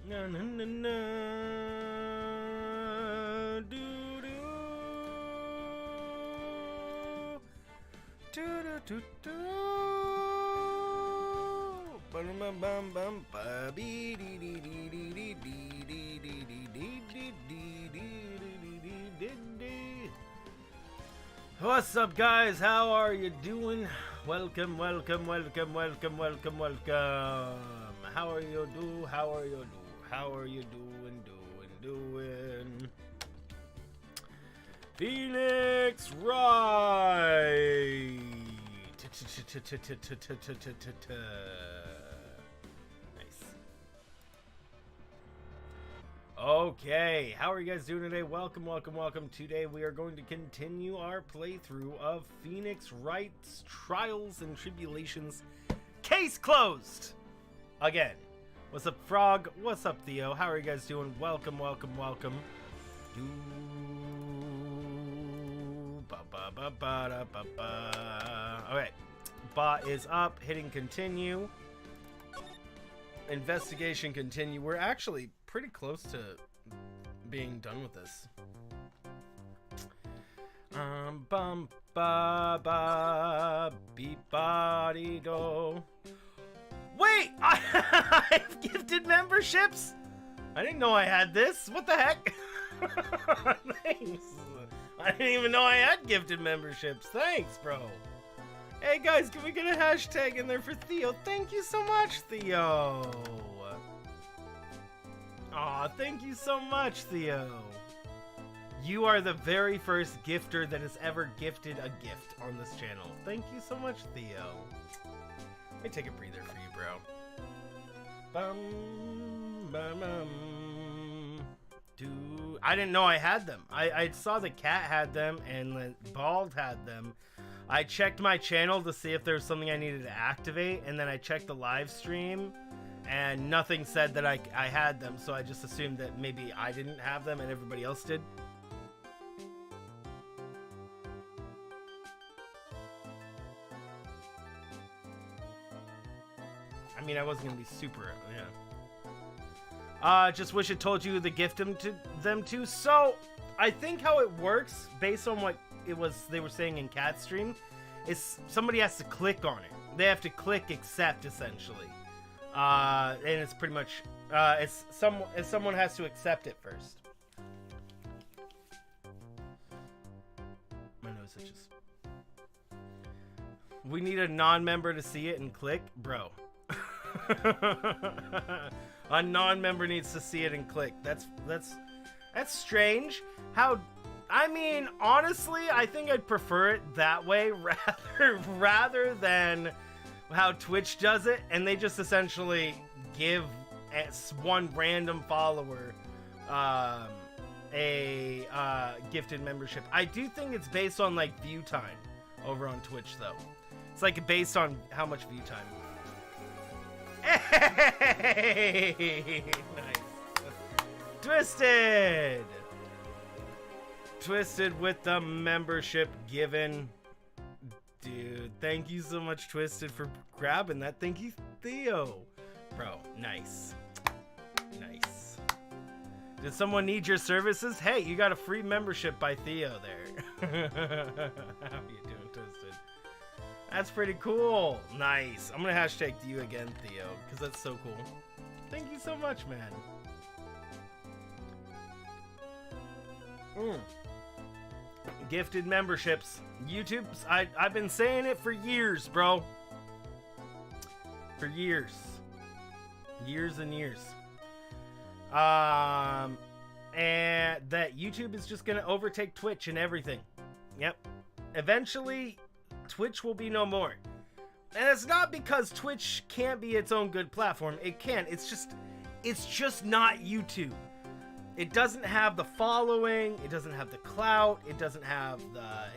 Na na na na. Do do. Do do do do. Bum bum bum bum. Ba dee dee dee dee dee dee dee dee dee dee dee dee dee. What's up, guys? How are you doing? Welcome, welcome, welcome, welcome, welcome, welcome. How are you do? How are you do? How are you doing? Doing? Phoenix Wright. Nice. Okay, how are you guys doing today? Welcome, welcome, welcome. Today we are going to continue our playthrough of Phoenix Wright's Trials and Tribulations. Case closed! Again. What's up, Frog? What's up, Theo? How are you guys doing? Welcome, welcome, welcome. Alright. Bot is up. Hitting continue. Investigation continue. We're actually pretty close to being done with this. Bum ba ba beep body do. Wait! I have gifted memberships? I didn't know I had this. What the heck? Thanks. I didn't even know I had gifted memberships. Thanks, bro. Hey, guys, can we get a hashtag in there for Theo? Thank you so much, Theo. Aw, thank you so much, Theo. You are the very first gifter that has ever gifted a gift on this channel. Thank you so much, Theo. Let me take a breather for you, bro. Bum, bum, bum. Dude, I didn't know I had them. I saw the cat had them and the Bald had them. I checked my channel to see if there was something I needed to activate, and then I checked the live stream, and nothing said that I had them, so I just assumed that maybe I didn't have them and everybody else did. I mean, I wasn't gonna be super, yeah. Just wish it told you to gift them to. So, I think how it works, based on what they were saying in Cat Stream, is somebody has to click on it. They have to click accept, essentially. And it's pretty much, someone has to accept it first. My nose itches. We need a non-member to see it and click, bro. A non-member needs to see it and click. That's strange. I mean, honestly, I think I'd prefer it that way rather than how Twitch does it, and they just essentially give one random follower a gifted membership. I do think it's based on like view time over on Twitch, though. It's like based on how much view time. Hey! Nice. Twisted with the membership given. Dude, thank you so much, Twisted, for grabbing that. Thank you, Theo. Bro, nice. Nice. Did someone need your services? Hey, you got a free membership by Theo there. How you doing, Twisted? That's pretty cool. Nice. I'm gonna hashtag you again, Theo, because that's so cool. Thank you so much, man. Gifted memberships. YouTube's, I've been saying it for years, bro. For years. Years and years. And that YouTube is just gonna overtake Twitch and everything. Yep. Eventually, Twitch will be no more. And it's not because Twitch can't be its own good platform. It can. It's just not YouTube. It doesn't have the following, it doesn't have the clout, it doesn't have the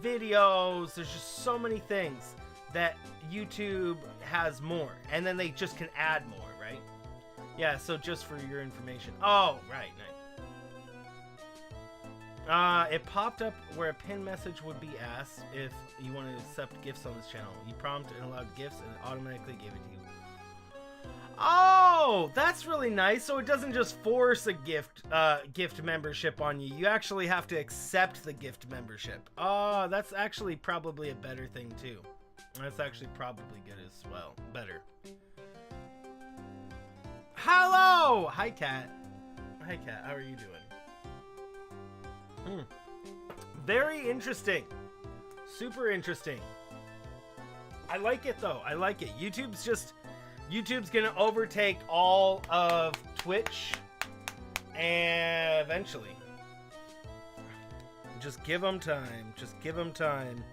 videos. There's just so many things that YouTube has more, and then they just can add more, right? Yeah, so just for your information. Oh, right, nice. It popped up where a pin message would be asked if you wanted to accept gifts on this channel. You prompted and allowed gifts, and it automatically gave it to you. Oh, Oh, that's really nice. So it doesn't just force a gift membership on you. You actually have to accept the gift membership. Oh, that's actually probably a better thing too. That's actually probably good as well. Better. Hello! Hi, Kat. Hi, Kat. How are you doing? Very interesting. Super interesting. I like it, though. I like it. YouTube's gonna overtake all of Twitch. And eventually. Just give them time. Just give them time.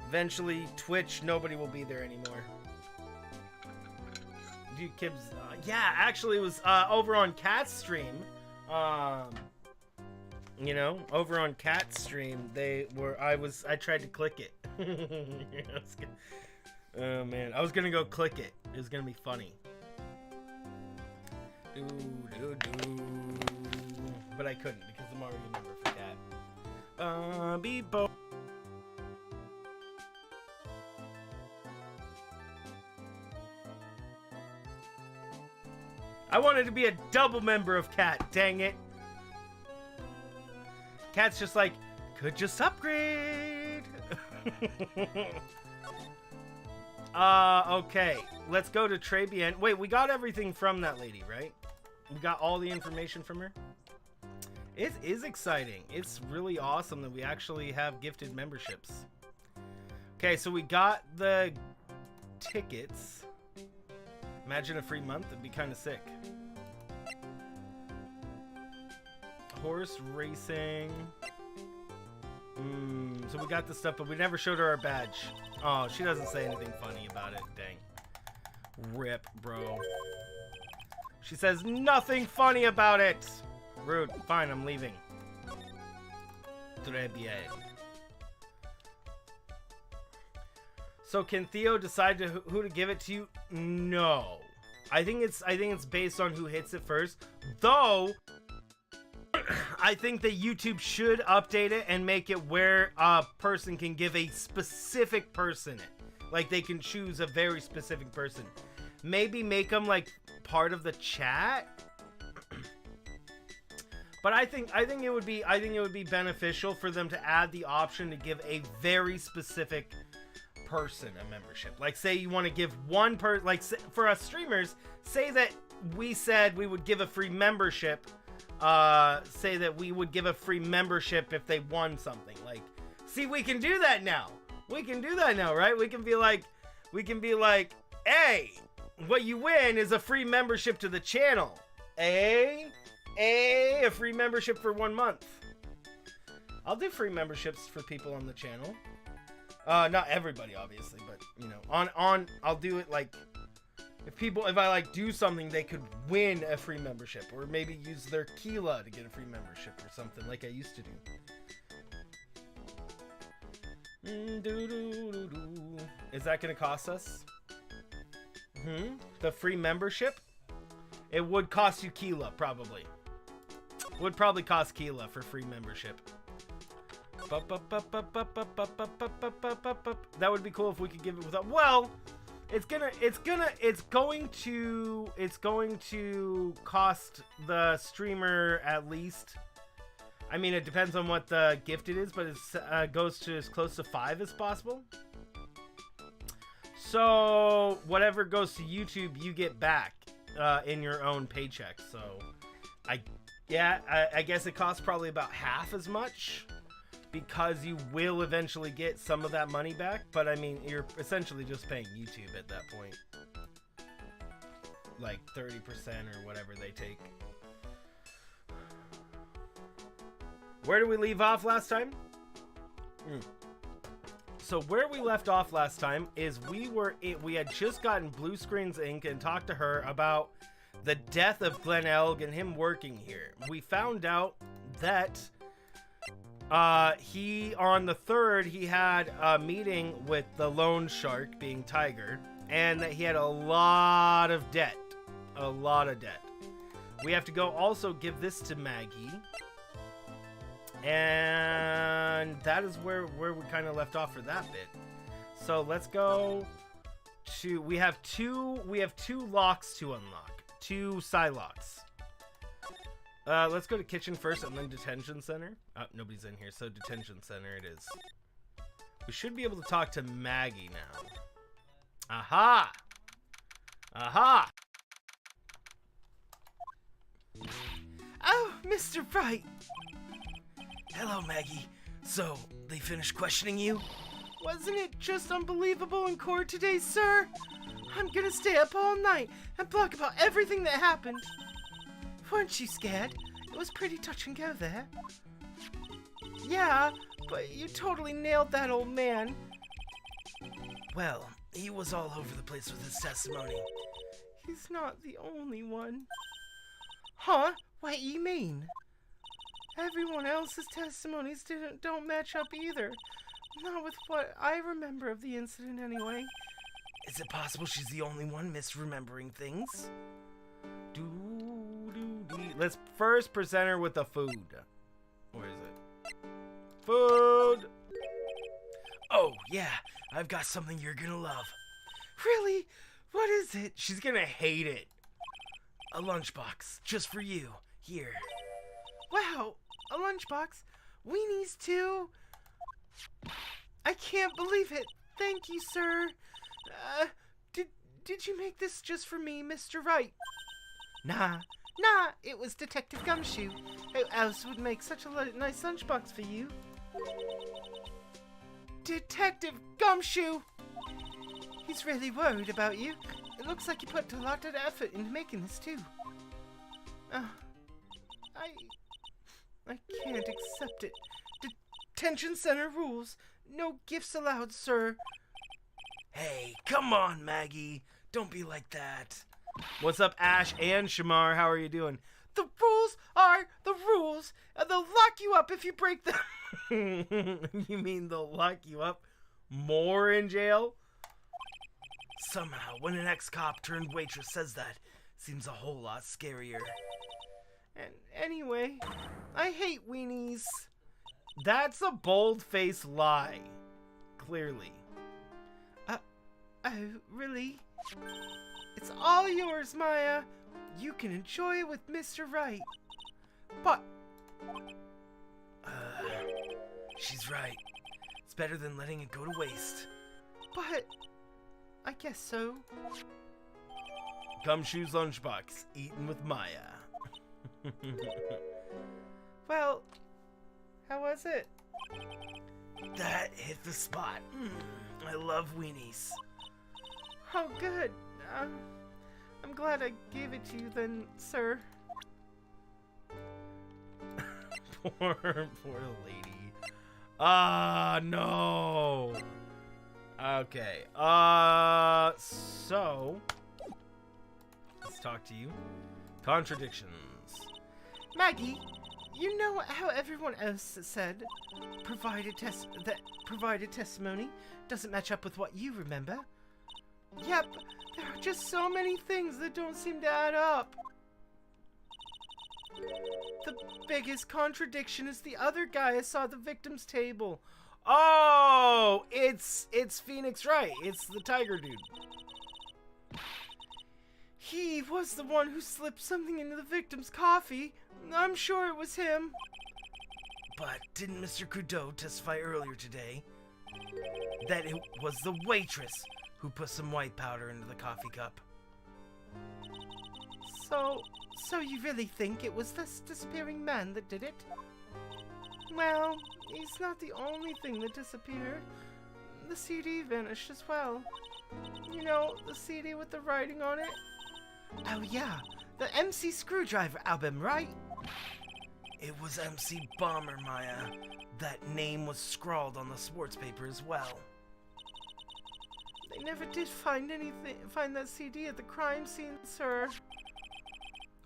Eventually, Twitch, nobody will be there anymore. Dude, Kibs, yeah, actually, it was over on Cat's stream. You know, over on Cat's stream, I tried to click it. Oh man, I was gonna go click it. It was gonna be funny. But I couldn't because I'm already a member for Cat. Beep-bo. I wanted to be a double member of Cat, dang it. Cat's just like, could just upgrade. Okay. Let's go to Tribulations. Wait, we got everything from that lady, right? We got all the information from her? It is exciting. It's really awesome that we actually have gifted memberships. Okay, so we got the tickets. Imagine a free month. It'd be kind of sick. Horse racing. So we got the stuff, but we never showed her our badge. Oh, she doesn't say anything funny about it. Dang. Rip, bro. She says nothing funny about it. Rude. Fine, I'm leaving. Très bien. So can Theo decide who to give it to? No. I think it's based on who hits it first. Though I think that YouTube should update it and make it where a person can give a specific person it. Like they can choose a very specific person. Maybe make them like part of the chat. But I think it would be beneficial for them to add the option to give a very specific person a membership. Like say you want to give one person, like for us streamers, say that we said we would give a free membership. Say that we would give a free membership if they won something. Like, see, we can do that now. We can do that now, right? We can be like, hey, what you win is a free membership to the channel. A free membership for 1 month. I'll do free memberships for people on the channel. Not everybody, obviously, but you know, I'll do it like if I like do something, they could win a free membership, or maybe use their Keela to get a free membership or something like I used to do. Is that gonna cost us? The free membership? It would cost you Keela, probably. Would probably cost Keela for free membership. That would be cool if we could give it without. Well, it's going to cost the streamer at least. I mean, it depends on what the gift it is, but it goes to as close to 5 as possible. So whatever goes to YouTube, you get back in your own paycheck. So I guess it costs probably about half as much, because you will eventually get some of that money back. But I mean, you're essentially just paying YouTube at that point. Like 30% or whatever they take. Where did we leave off last time? So where we left off last time is we had just gotten Blue Screens Inc. and talked to her about the death of Glenn Elg and him working here. We found out that on the 3rd, he had a meeting with the loan shark, being Tiger, and that he had a lot of debt. A lot of debt. We have to go also give this to Maggie. And that is where we kind of left off for that bit. So let's go to, we have two locks to unlock. 2 Psylocks. Let's go to kitchen first and then detention center. Nobody's in here, so detention center it is. We should be able to talk to Maggie now. Aha! Aha! Oh, Mr. Wright! Hello, Maggie. So, they finished questioning you? Wasn't it just unbelievable in court today, sir? I'm gonna stay up all night and blog about everything that happened. Weren't you scared? It was pretty touch and go there. Yeah, but you totally nailed that old man. Well, he was all over the place with his testimony. He's not the only one. Huh? What you mean? Everyone else's testimonies don't match up either. Not with what I remember of the incident anyway. Is it possible she's the only one misremembering things? Let's first present her with the food. Where is it? Food! Oh, yeah. I've got something you're gonna love. Really? What is it? She's gonna hate it. A lunchbox. Just for you. Here. Wow. A lunchbox? Weenies too? I can't believe it. Thank you, sir. Did you make this just for me, Mr. Wright? Nah, it was Detective Gumshoe. Who else would make such a nice lunchbox for you? Detective Gumshoe! He's really worried about you. It looks like you put a lot of effort into making this, too. I can't accept it. Detention center rules. No gifts allowed, sir. Hey, come on, Maggie. Don't be like that. What's up, Ash and Shamar? How are you doing? The rules are the rules, and they'll lock you up if you break them. You mean they'll lock you up more in jail? Somehow, when an ex-cop turned waitress says that, seems a whole lot scarier. And anyway, I hate weenies. That's a bold-faced lie. Clearly. Oh, really? It's all yours, Maya. You can enjoy it with Mr. Wright. But... she's right. It's better than letting it go to waste. But... I guess so. Gumshoe's lunchbox, eaten with Maya. Well, how was it? That hit the spot. I love weenies. Oh, good. I'm glad I gave it to you then, sir. poor lady. No. Okay. So let's talk to you. Contradictions. Maggie, you know how everyone else said provided testimony doesn't match up with what you remember? Yep, there are just so many things that don't seem to add up. The biggest contradiction is the other guy I saw at the victim's table. Oh, it's Phoenix Wright. It's the tiger dude. He was the one who slipped something into the victim's coffee. I'm sure it was him. But didn't Mr. Kudo testify earlier today that it was the waitress who put some white powder into the coffee cup? So you really think it was this disappearing man that did it? Well, he's not the only thing that disappeared. The CD vanished as well. You know, the CD with the writing on it? Oh yeah, the MC Screwdriver album, right? It was MC Bomber, Maya. That name was scrawled on the sports paper as well. They never did find that CD at the crime scene, sir.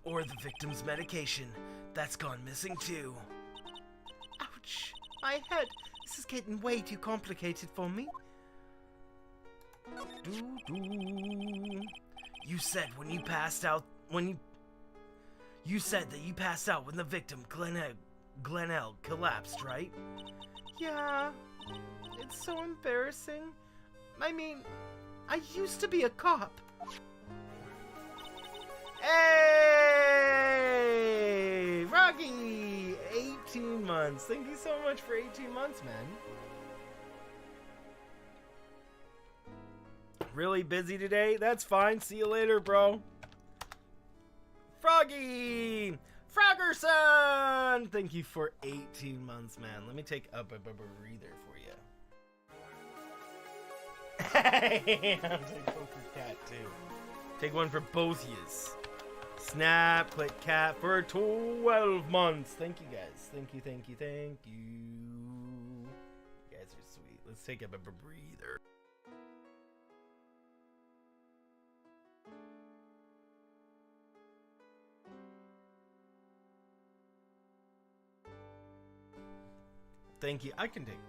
Or the victim's medication. That's gone missing too. Ouch, my head. This is getting way too complicated for me. You said when you passed out You said that you passed out when the victim, Glenelle, collapsed, right? Yeah. It's so embarrassing. I mean, I used to be a cop. Hey! months. Thank you so much for 18 months, man. Really busy today? That's fine. See you later, bro. Froggy! Froggerson! Thank you for 18 months, man. Let me take a breather for you. Hey! I'm taking Poker Cat, too. Take one for both yous. Snap, click cat for 12 months. Thank you, guys. Thank you, thank you, thank you. You guys are sweet. Let's take a breather. Thank you. I can take it.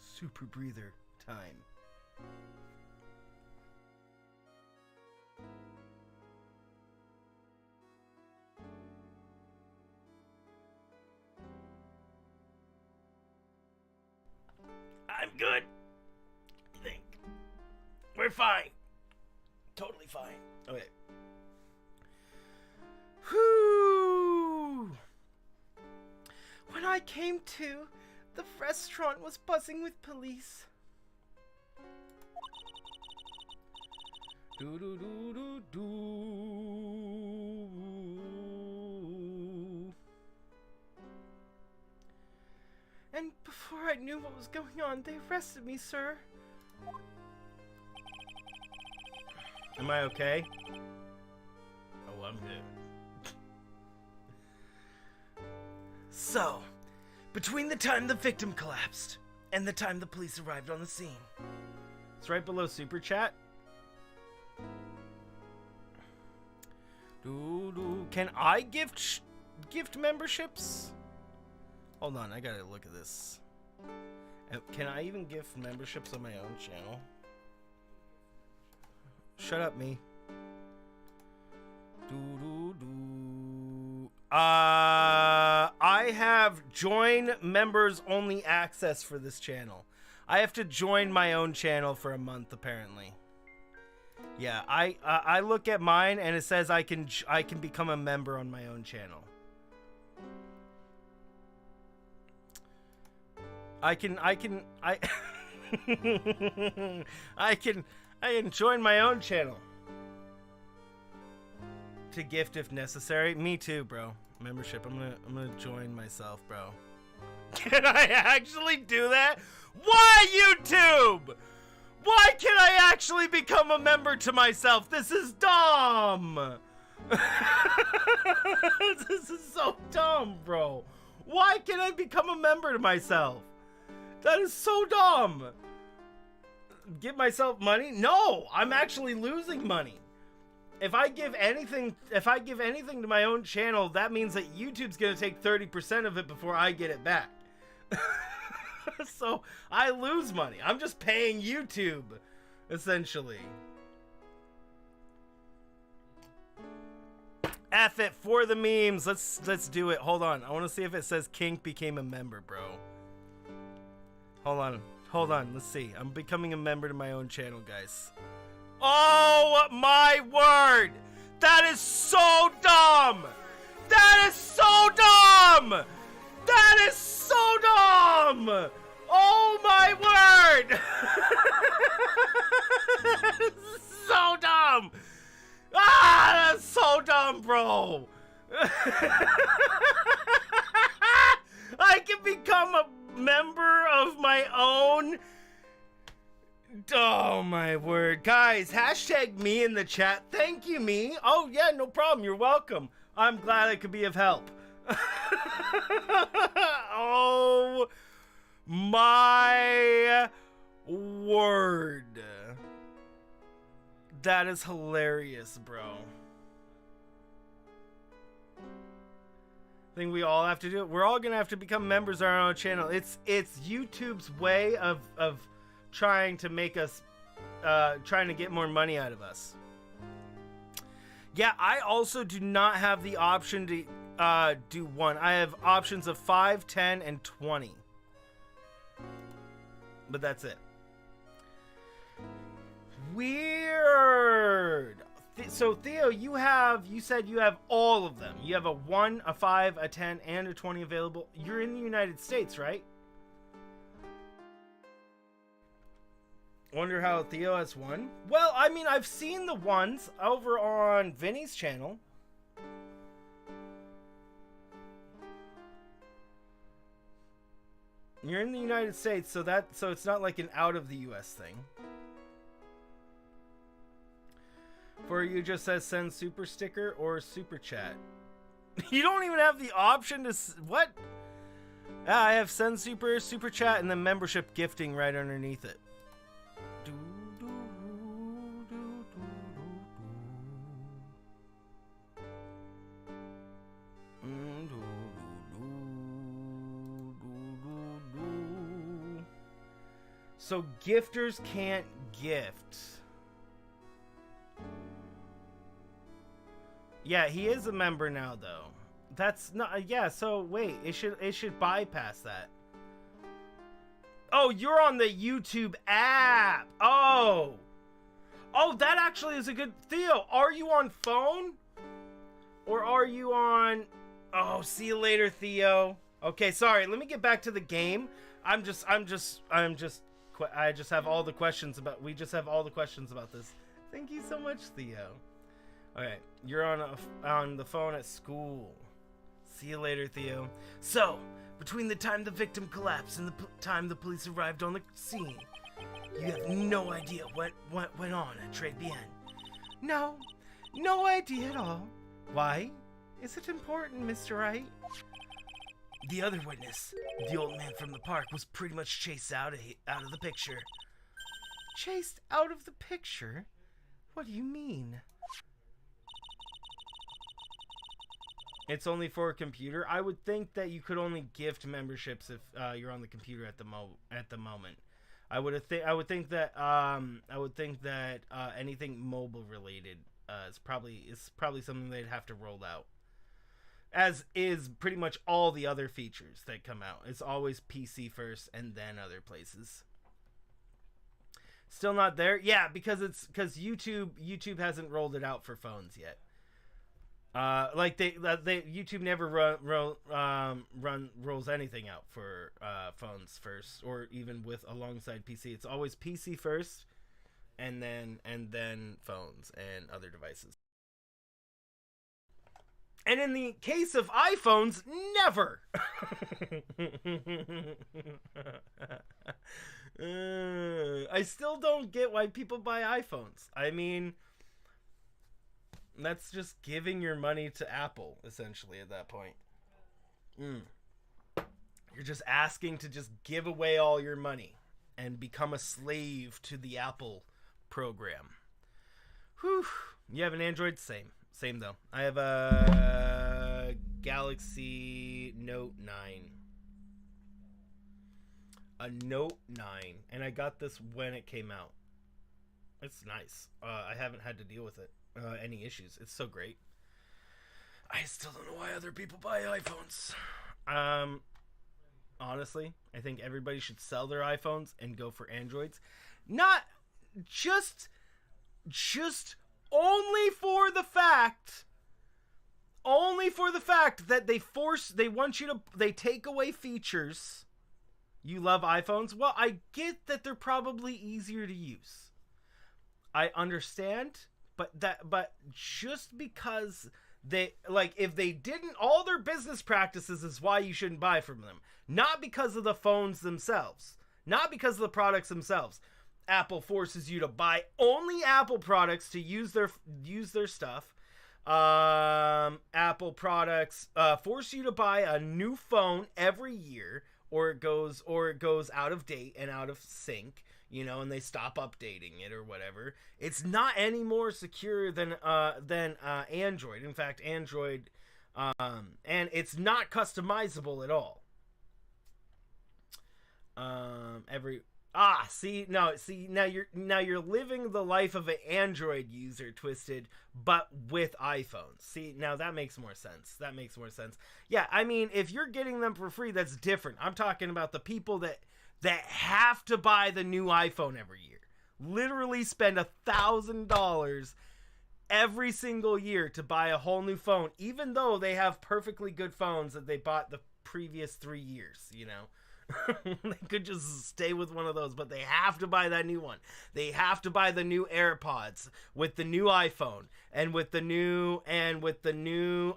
Super breather time. I'm good. I think we're fine. Totally fine. Okay. Whew. When I came to, the restaurant was buzzing with police. Do do do do do. And before I knew what was going on, they arrested me, sir. Am I okay? Oh, I'm good. So, between the time the victim collapsed and the time the police arrived on the scene. It's right below Super Chat. Can I gift memberships? Hold on, I gotta look at this. Can I even gift memberships on my own channel? Shut up, me. I have join members only access for this channel. I have to join my own channel for a month, apparently. Yeah, I look at mine and it says I can become a member on my own channel. I can join my own channel to gift if necessary. Me too, bro. Membership. I'm gonna join myself, bro. Can I actually do that? Why, YouTube? Why can't I actually become a member to myself? This is dumb. This is so dumb, bro. Why can't I become a member to myself? That is so dumb. Give myself money? No, I'm actually losing money. If I give anything to my own channel, that means that YouTube's gonna take 30% of it before I get it back. So I lose money. I'm just paying YouTube, essentially. F it for the memes. Let's do it. Hold on. I want to see if it says Kink became a member, bro. Hold on. Let's see. I'm becoming a member to my own channel, guys. Oh my word! That is so dumb! That is so dumb! That is so dumb! Oh my word! That is so dumb! Ah, that's so dumb, bro! I can become a member of my own. Oh my word. Guys, hashtag me in the chat. Thank you, me. Oh yeah, no problem. You're welcome. I'm glad I could be of help. Oh my word. That is hilarious, bro. I think we all have to do it. We're all gonna have to become members of our own channel. It's YouTube's way of trying to make us trying to get more money out of us. Yeah, I also do not have the option to do one. I have options of 5, 10, and 20. But that's it. Weird. So Theo, you said you have all of them. You have a 1, a 5, a 10, and a 20 available. You're in the United States, right? Wonder how Theo has 1. Well, I mean, I've seen the ones over on Vinny's channel. You're in the United States, so it's not like an out of the US thing. For you just says send super sticker or super chat. You don't even have the option to what? I have send super chat and then membership gifting right underneath it. So gifters can't gift. Yeah, he is a member now though. That's not yeah, so wait, it should bypass that. Oh, you're on the YouTube app. Oh, that actually is a good Theo, are you on phone? Or are you on Oh, see you later, Theo. Okay, sorry, let me get back to the game. I just have all the questions about this. Thank you so much, Theo. Okay, you're on the phone at school. See you later, Theo. So, between the time the victim collapsed and the time the police arrived on the scene, you have no idea what went on at Tribulations. No idea at all. Why? Is it important, Mr. Wright? The other witness, the old man from the park, was pretty much chased out of the picture. Chased out of the picture? What do you mean? It's only for a computer. I would think that you could only gift memberships if you're on the computer at the moment. I would think that anything mobile related is probably something they'd have to roll out. As is pretty much all the other features that come out. It's always PC first and then other places. Still not there? Yeah, because YouTube hasn't rolled it out for phones yet. Like YouTube never rolls anything out for phones first, or even with alongside PC. It's always PC first, and then phones and other devices. And in the case of iPhones, never. I still don't get why people buy iPhones. I mean, that's just giving your money to Apple, essentially, at that point. You're just asking to just give away all your money and become a slave to the Apple program. Whew. You have an Android? Same though. I have a Galaxy Note 9. A Note 9. And I got this when it came out. It's nice. I haven't had to deal with it. Any issues. It's so great. I still don't know why other people buy iPhones. Honestly, I think everybody should sell their iPhones and go for Androids. Not just only for the fact that they take away features. You love iPhones? Well, I get that they're probably easier to use. I understand, but just because they, like, if they didn't, all their business practices is why you shouldn't buy from them. Not because of the phones themselves. Not because of the products themselves. Apple forces you to buy only Apple products to use their stuff. Apple products force you to buy a new phone every year, or it goes out of date and out of sync, and they stop updating it or whatever. It's not any more secure than Android. In fact, Android, and it's not customizable at all. Now you're living the life of an Android user, Twisted, but with iPhones. See, now that makes more sense. Yeah, I mean, if you're getting them for free, that's different. I'm talking about the people that have to buy the new iPhone every year. literally spend $1,000 every single year to buy a whole new phone, even though they have perfectly good phones that they bought the previous 3 years, you know? They could just stay with one of those, but they have to buy that new one. They have to buy the new AirPods with the new iPhone and with the new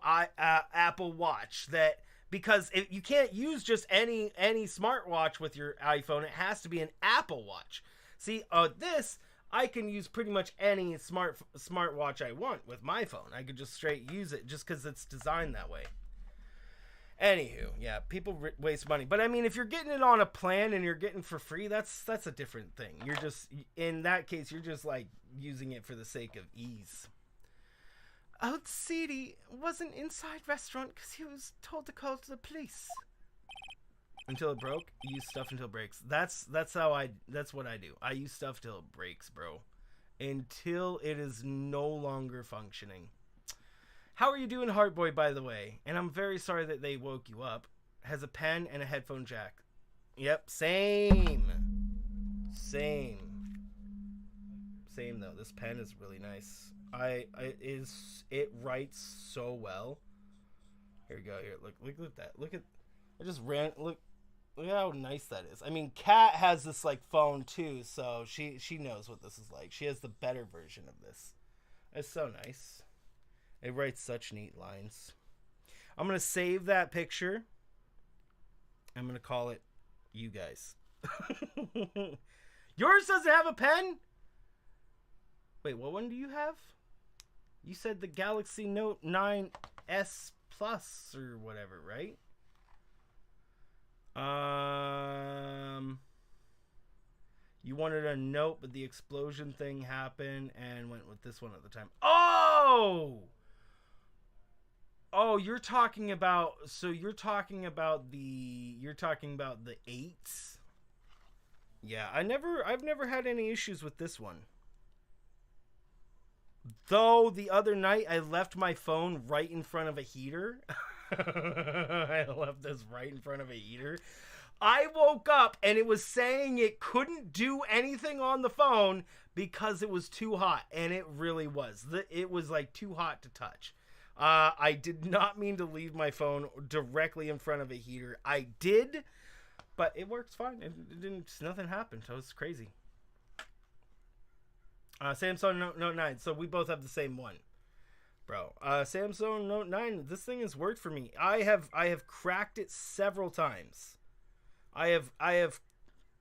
Apple Watch, that because you can't use just any smartwatch with your iPhone. It has to be an Apple Watch. See, this I can use pretty much any smartwatch I want with my phone. I could just straight use it just because it's designed that way. Anywho, yeah, people waste money. But I mean, if you're getting it on a plan and you're getting for free, that's a different thing. You're just, in that case, you're just like using it for the sake of ease. Old CD wasn't inside restaurant because he was told to call to the police. Until it broke? Use stuff until it breaks. That's what I do. I use stuff till it breaks, bro. Until it is no longer functioning. How are you doing, Heartboy, by the way? And I'm very sorry that they woke you up. Has a pen and a headphone jack. Yep, same. Same, though. This pen is really nice. It writes so well. Here we go. Here, look at that. Look at how nice that is. I mean, Kat has this like phone too, so she knows what this is like. She has the better version of this. It's so nice. It writes such neat lines. I'm going to save that picture. I'm going to call it You Guys. Yours doesn't have a pen? Wait, what one do you have? You said the Galaxy Note 9S Plus or whatever, right? You wanted a Note, but the explosion thing happened and went with this one at the time. Oh, you're talking about the 8s. Yeah, I've never had any issues with this one. Though the other night I left my phone right in front of a heater. I left this right in front of a heater. I woke up and it was saying it couldn't do anything on the phone because it was too hot, and it really was. It was like too hot to touch. I did not mean to leave my phone directly in front of a heater. I did, but it works fine. Nothing happened. So it's crazy. Samsung Note 9. So we both have the same one, bro. Samsung Note 9. This thing has worked for me. I have cracked it several times. I have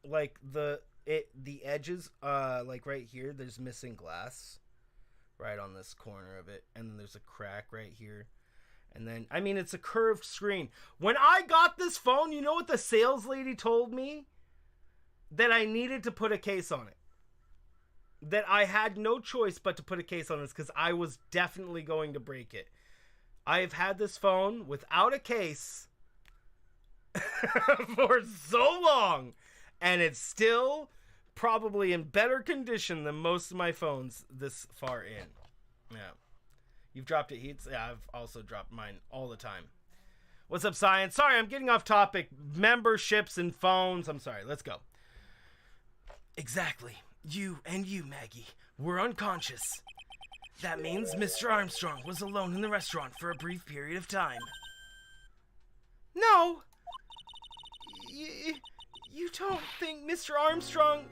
like the edges, like right here. There's missing glass. Right on this corner of it, and then there's a crack right here, and then I mean it's a curved screen. When I got this phone, you know what the sales lady told me? That I needed to put a case on it. That I had no choice but to put a case on this because I was definitely going to break it. I have had this phone without a case for so long, and it's still probably in better condition than most of my phones this far in. Yeah. You've dropped it, Heats? Yeah, I've also dropped mine all the time. What's up, Science? Sorry, I'm getting off topic. Memberships and phones. I'm sorry. Let's go. Exactly. You and you, Maggie, were unconscious. That means Mr. Armstrong was alone in the restaurant for a brief period of time. No! You don't think Mr. Armstrong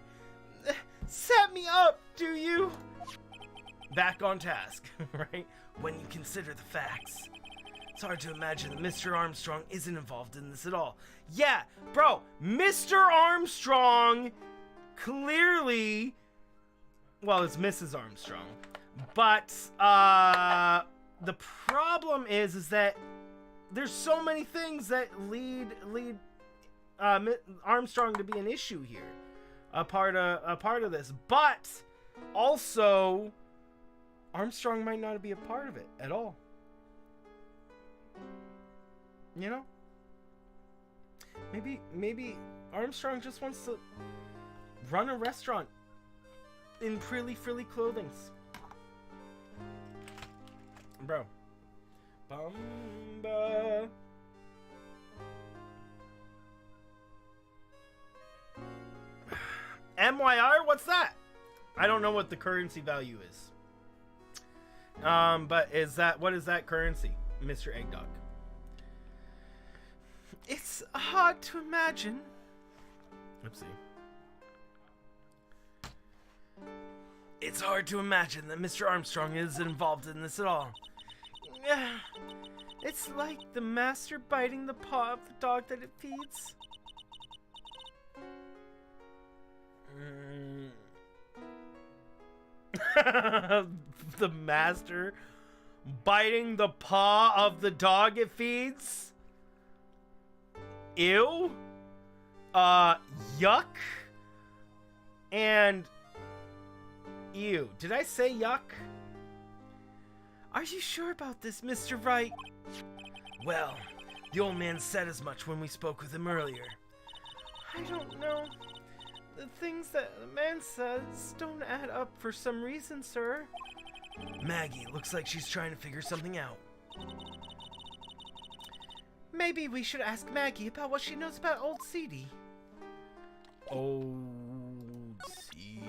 set me up, do you? Back on task, right? When you consider the facts. It's hard to imagine that Mr. Armstrong isn't involved in this at all. Yeah, bro, Mr. Armstrong clearly... Well, it's Mrs. Armstrong. But, the problem is that there's so many things that lead Armstrong to be an issue here. A part of this, but also Armstrong might not be a part of it at all. You know, maybe Armstrong just wants to run a restaurant in frilly clothings, bro. Bumba. MYR? What's that? I don't know what the currency value is. But what is that currency, Mr. Eggdog? It's hard to imagine. Oopsie. It's hard to imagine that Mr. Armstrong is involved in this at all. It's like the master biting the paw of the dog that it feeds. The master biting the paw of the dog it feeds? Ew. Yuck. And ew. Did I say yuck? Are you sure about this, Mr. Wright? Well, the old man said as much when we spoke with him earlier. I don't know. The things that the man says don't add up for some reason, sir. Maggie looks like she's trying to figure something out. Maybe we should ask Maggie about what she knows about Old Seedy. Old Seedy.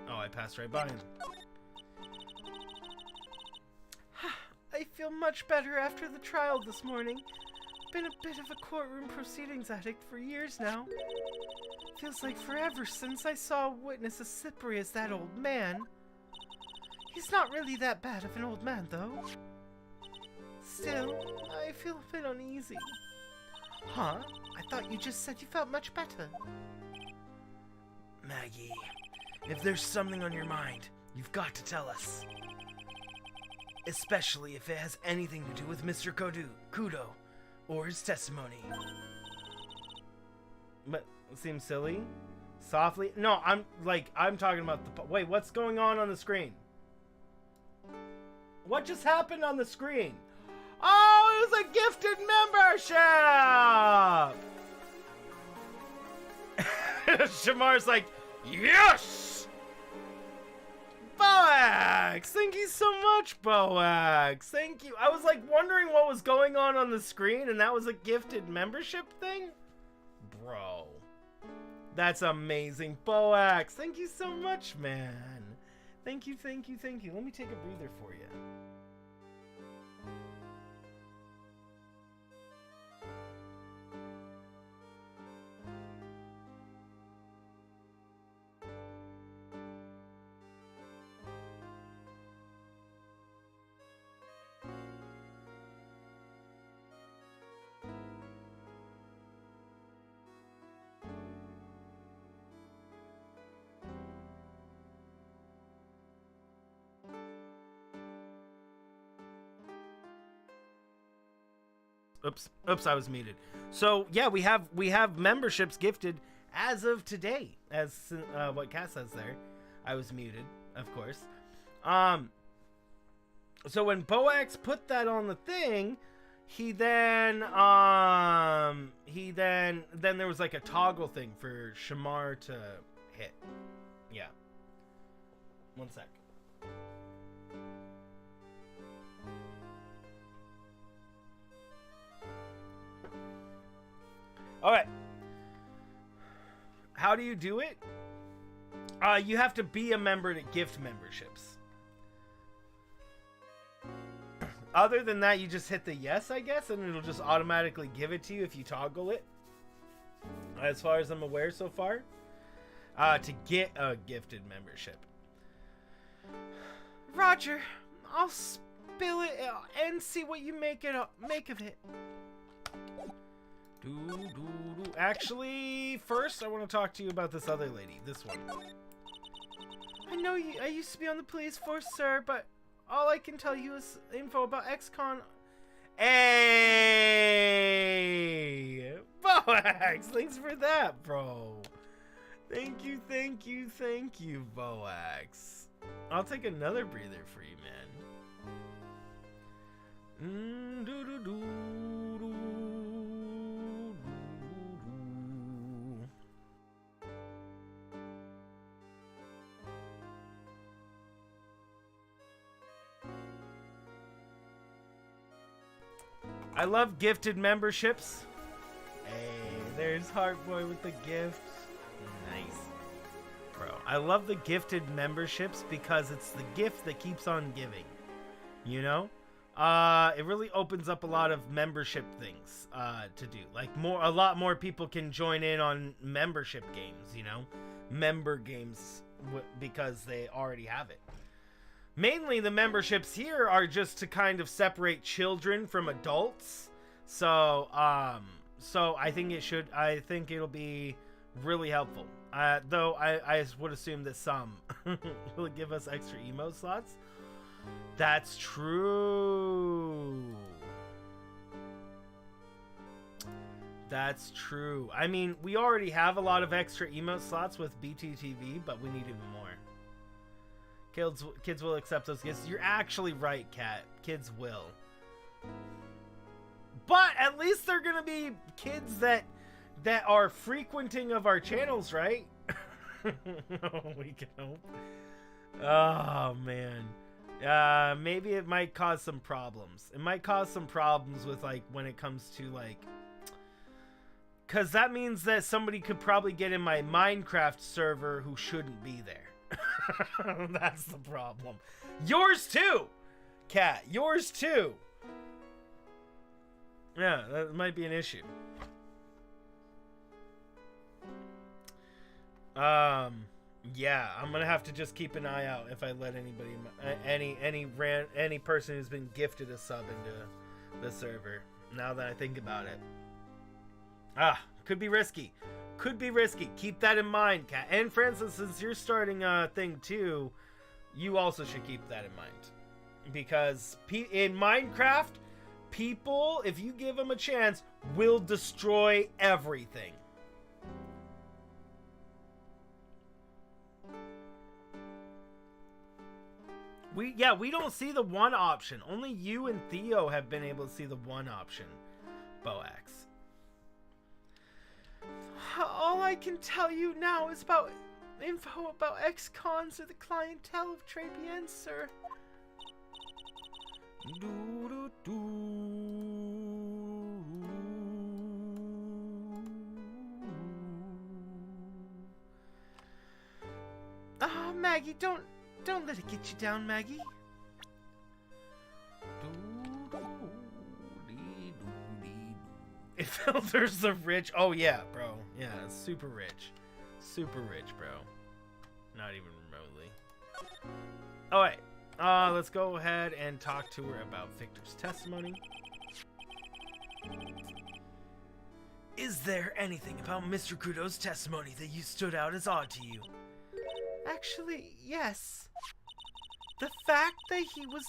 Oh, I passed right by him. I feel much better after the trial this morning. Been a bit of a courtroom proceedings addict for years now. Feels like forever since I saw a witness as slippery as that old man. He's not really that bad of an old man, though. Still, I feel a bit uneasy. Huh? I thought you just said you felt much better. Maggie, if there's something on your mind, you've got to tell us. Especially if it has anything to do with Mr. Kudo or his testimony. But it seems silly. Softly. No, I'm talking about the... Wait, what's going on the screen? What just happened on the screen? Oh, it was a gifted membership! Shamar's like, yes! Boax! Thank you so much, Boax. Thank you. I was like wondering what was going on the screen, and that was a gifted membership thing? Bro. That's amazing. Boax, thank you so much, man. Thank you, thank you, thank you. Let me take a breather for you. Oops, I was muted. So yeah, we have memberships gifted as of today, as what Cass says there. I was muted, of course. So when Boax put that on the thing, then there was like a toggle thing for Shamar to hit. Yeah. One sec. All right. How do you do it? You have to be a member to gift memberships. Other than that, you just hit the yes, I guess, and it'll just automatically give it to you if you toggle it. As far as I'm aware so far. To get a gifted membership. Roger, I'll spill it and see what you make of it. Actually, first I want to talk to you about this other lady. This one. I know I used to be on the police force, sir, but all I can tell you is info about XCon. Hey! Boax! Thanks for that, bro. Thank you, thank you, thank you, Boax. I'll take another breather for you, man. I love gifted memberships. Hey, There's Heart Boy with the gift. Nice. Bro, I love the gifted memberships because it's the gift that keeps on giving. You know? It really opens up a lot of membership things to do. Like a lot more people can join in on membership games, you know? Member games because they already have it. Mainly the memberships here are just to kind of separate children from adults. So I think it'll be really helpful. Though I would assume that some will give us extra emo slots. That's true. That's true. I mean, we already have a lot of extra emote slots with BTTV, but we need even more. Kids will accept those gifts. You're actually right, Kat. Kids will. But at least they're gonna be kids that are frequenting of our channels, right? We can hope. Oh man. Maybe it might cause some problems. It might cause some problems with like when it comes to like, because that means that somebody could probably get in my Minecraft server who shouldn't be there. That's the problem. Yours too, Cat. Yours too. Yeah, that might be an issue. Yeah, I'm gonna have to just keep an eye out if I let anybody, any person who's been gifted a sub into the server. Now that I think about it, could be risky. Could be risky. Keep that in mind, Kat. And Francis, since you're starting a thing too, you also should keep that in mind, because in Minecraft, people, if you give them a chance, will destroy everything. We don't see the one option. Only you and Theo have been able to see the one option, Boax. All I can tell you now is about info about ex-cons or the clientele of Tribulations, sir. Oh, Maggie, don't let it get you down, Maggie. It filters the rich. Oh yeah, bro. Yeah, it's super rich. Super rich, bro. Not even remotely. Alright. Let's go ahead and talk to her about Victor's testimony. Is there anything about Mr. Kudo's testimony that you stood out as odd to you? Actually, yes. The fact that he was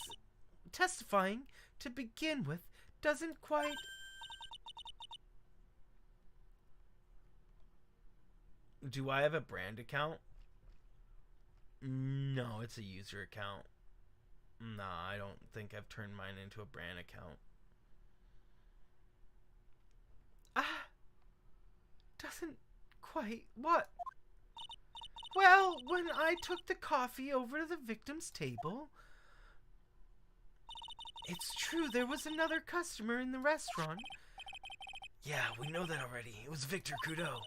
testifying to begin with doesn't quite... Do I have a brand account? No, it's a user account. Nah, I don't think I've turned mine into a brand account. Doesn't quite... What? Well, when I took the coffee over to the victim's table... It's true, there was another customer in the restaurant. Yeah, we know that already. It was Victor Kudo.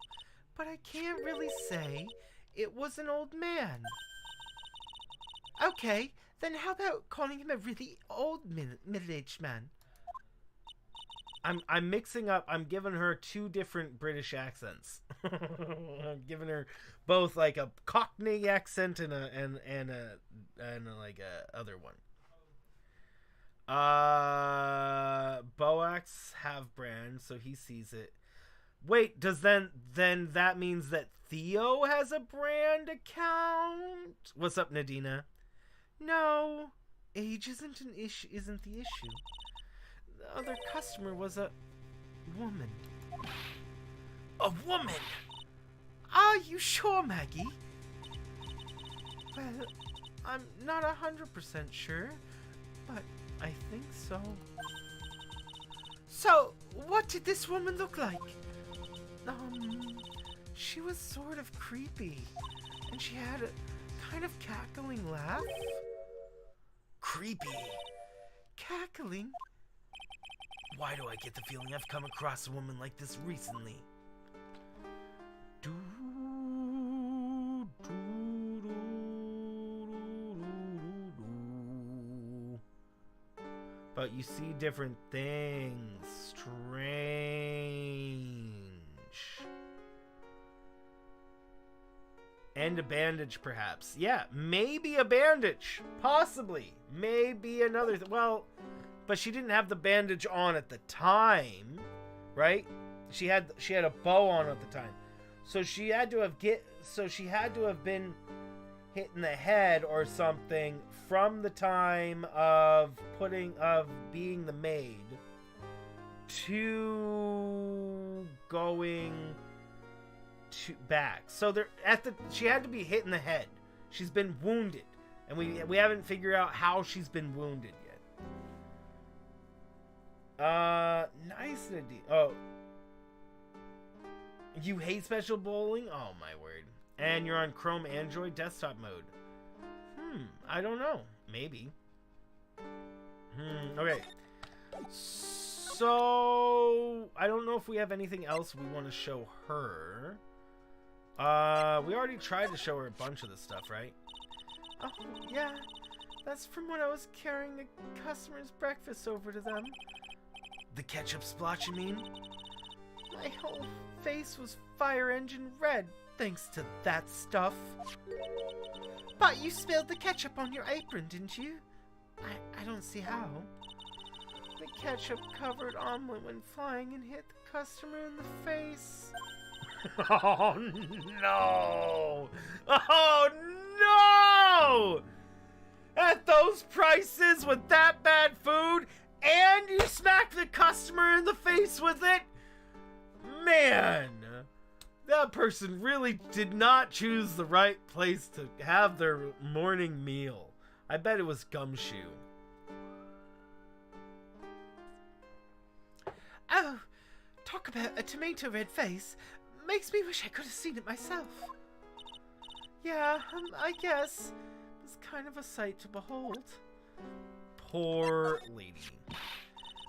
But I can't really say it was an old man. Okay, then how about calling him a really old middle-aged man? I'm mixing up. I'm giving her two different British accents. I'm giving her both like a Cockney accent and a like a other one. Boax have brand, so he sees it. Wait, does then that means that Theo has a brand account? What's up, Nadina? No, age isn't the issue. The other customer was a woman. A woman? Are you sure, Maggie? Well, I'm not 100% sure, but I think so. So, what did this woman look like? She was sort of creepy, and she had a kind of cackling laugh. Creepy? Cackling? Why do I get the feeling I've come across a woman like this recently? But you see different things. Strange. And a bandage, perhaps. Yeah, maybe a bandage. Possibly. Maybe another... well, but she didn't have the bandage on at the time, right? She had a bow on at the time. So she had to have been hit in the head or something from the time of being the maid to going to back. So she had to be hit in the head. She's been wounded, and we haven't figured out how she's been wounded yet. Nice idea. Oh, you hate special bowling? Oh my word. And you're on Chrome Android desktop mode. I don't know. Maybe. Okay. So, I don't know if we have anything else we want to show her. We already tried to show her a bunch of this stuff, right? Oh, yeah. That's from when I was carrying a customer's breakfast over to them. The ketchup splotch, you mean? My whole face was fire engine red, thanks to that stuff. But you spilled the ketchup on your apron, didn't you? I don't see how. The ketchup-covered omelet went flying and hit the customer in the face. Oh, no! Oh, no! At those prices with that bad food, and you smacked the customer in the face with it? Man! That person really did not choose the right place to have their morning meal. I bet it was Gumshoe. Oh, talk about a tomato red face. Makes me wish I could have seen it myself. Yeah, I guess. It's kind of a sight to behold. Poor lady.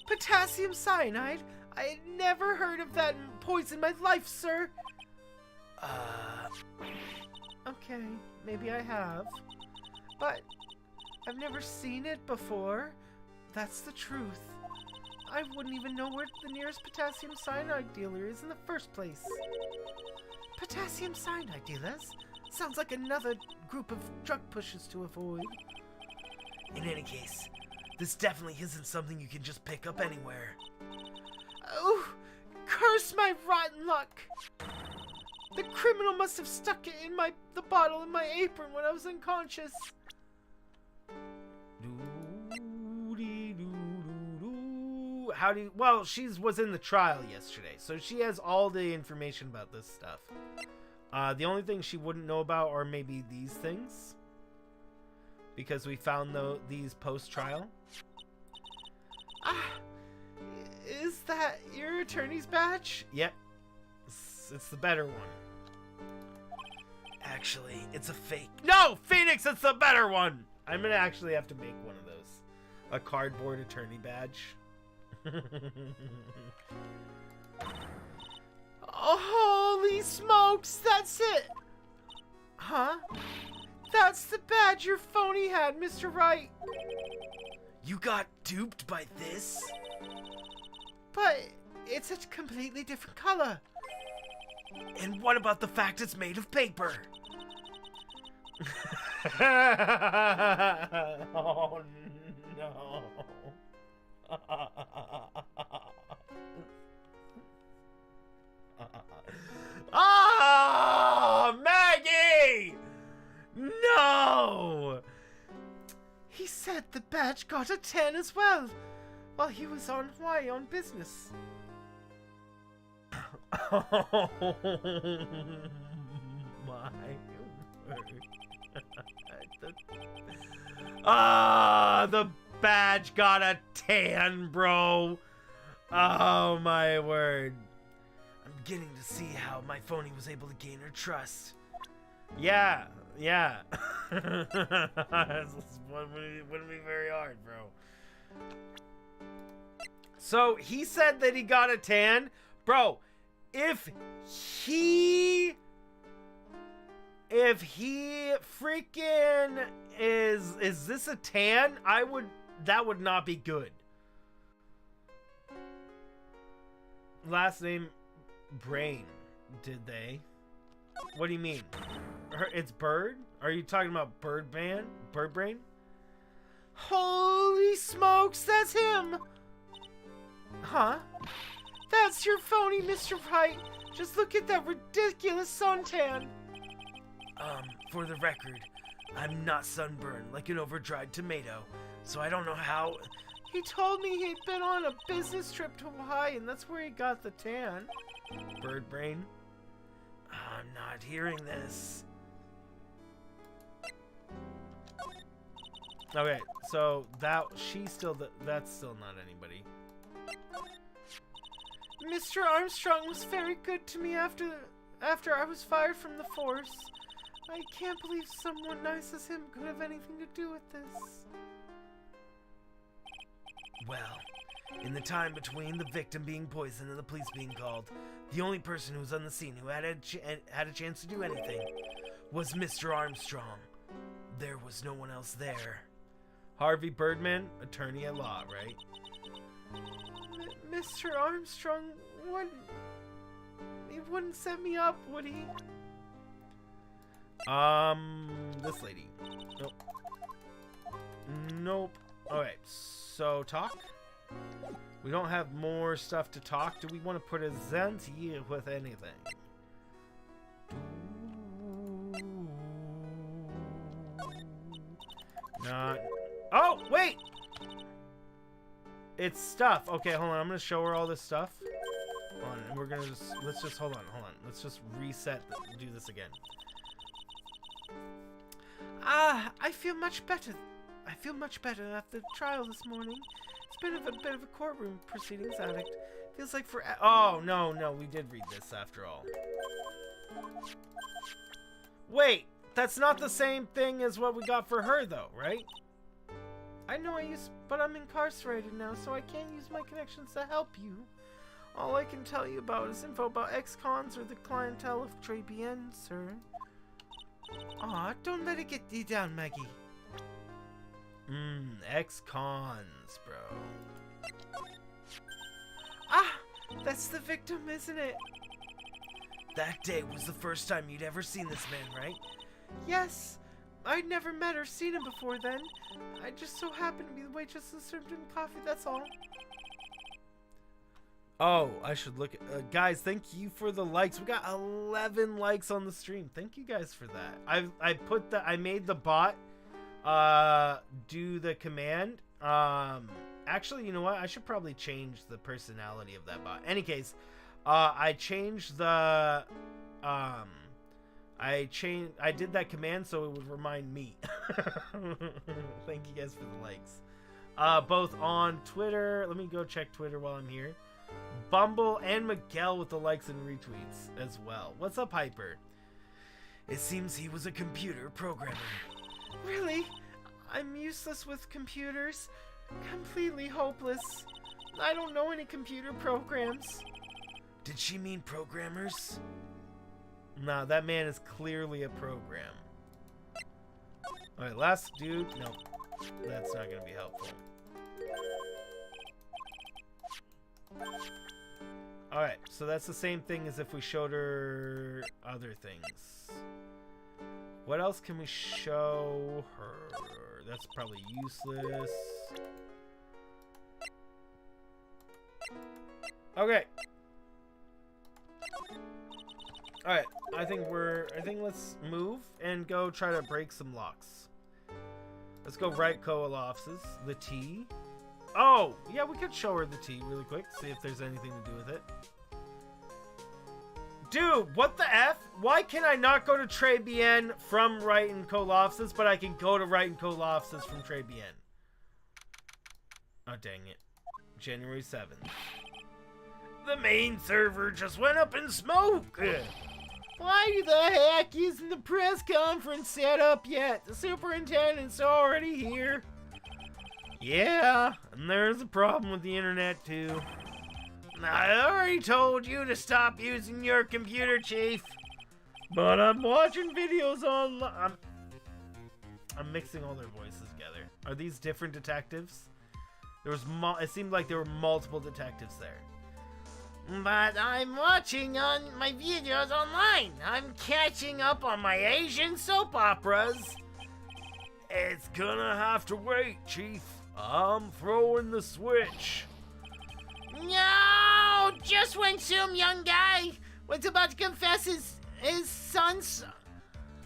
Potassium cyanide? I had never heard of that poison in my life, sir. Okay, maybe I have. But I've never seen it before. That's the truth. I wouldn't even know where the nearest potassium cyanide dealer is in the first place. Potassium cyanide dealers? Sounds like another group of drug pushers to avoid. In any case, this definitely isn't something you can just pick up anywhere. Oh, curse my rotten luck! The criminal must have stuck it in the bottle in my apron when I was unconscious. Well, she was in the trial yesterday, so she has all the information about this stuff. The only thing she wouldn't know about are maybe these things, because we found these post-trial. Is that your attorney's badge? Yep. It's the better one. Actually, it's a fake. No, Phoenix, it's the better one! I'm gonna actually have to make one of those. A cardboard attorney badge. Oh, holy smokes, that's it! Huh? That's the badge your phony had, Mr. Wright. You got duped by this? But it's a completely different color. And what about the fact it's made of paper? Oh, no. Oh, Maggie! No! He said the badge got a 10 as well, while he was on Hawaii on business. Oh, my word. The badge got a 10, bro. Oh, my word. I'm beginning to see how my phony was able to gain her trust. Yeah. This wouldn't be very hard, bro. So, he said that he got a tan. Bro, if he If he freaking is this a tan? That would not be good. Last name Brain, did they? What do you mean? It's Bird? Are you talking about Bird Brain? Holy smokes, that's him! Huh? That's your phony, Mr. Wright. Just look at that ridiculous suntan. For the record, I'm not sunburned like an over-dried tomato, so I don't know how... He told me he'd been on a business trip to Hawaii, and that's where he got the tan. Bird Brain? I'm not hearing this. Okay, so that's still not anybody. Mr. Armstrong was very good to me after I was fired from the force. I can't believe someone nice as him could have anything to do with this. Well, in the time between the victim being poisoned and the police being called, the only person who was on the scene who had a chance to do anything was Mr. Armstrong. There was no one else there. Harvey Birdman, attorney at law, right? Mr. Armstrong he wouldn't set me up, would he? This lady. Nope. Nope. Alright, so talk. We don't have more stuff to talk. Do we want to put a Zenty with anything? Not. Oh, wait! It's stuff. Okay, hold on. I'm gonna show her all this stuff. Hold on, and we're gonna let's just hold on. Let's just reset. Do this again. I feel much better. I feel much better after the trial this morning. It's been a bit of a courtroom proceedings, addict. Feels like Oh, no, we did read this after all. Wait, that's not the same thing as what we got for her, though, right? I know but I'm incarcerated now, so I can't use my connections to help you. All I can tell you about is info about ex-cons or the clientele of Tribulations, sir. Aw, don't let it get you down, Maggie. Ex-cons, bro. Ah, that's the victim, isn't it? That day was the first time you'd ever seen this man, right? Yes. I'd never met or seen him before then. I just so happened to be the waitress who served him coffee, that's all. Oh, I should look at... guys, thank you for the likes. We got 11 likes on the stream. Thank you guys for that. I made the bot do the command. Actually, you know what? I should probably change the personality of that bot. Any case, I changed the... I did that command so it would remind me. Thank you guys for the likes. Both on Twitter. Let me go check Twitter while I'm here. Bumble and Miguel with the likes and retweets as well. What's up, Hyper? It seems he was a computer programmer. Really? I'm useless with computers. Completely hopeless. I don't know any computer programs. Did she mean programmers? No, that man is clearly a program. Alright, last dude. No, that's not going to be helpful. Alright, so that's the same thing as if we showed her other things. What else can we show her? That's probably useless. Okay. Alright, I think let's move and go try to break some locks. Let's go Wright co-offices. The T. Oh, yeah, we could show her the T really quick. See if there's anything to do with it. Dude, what the F? Why can I not go to Tribulations from Wright and co-offices, but I can go to Wright and co-offices from Tribulations? Oh, dang it. January 7th. The main server just went up in smoke! Why the heck isn't the press conference set up yet? The superintendent's already here. Yeah, and there's a problem with the internet too. I already told you to stop using your computer, Chief. But I'm watching videos online. I'm mixing all their voices together. Are these different detectives? There was it seemed like there were multiple detectives there. But I'm watching on my videos online. I'm catching up on my Asian soap operas. It's gonna have to wait, Chief. I'm throwing the switch. No! Just when some young guy was about to confess his son's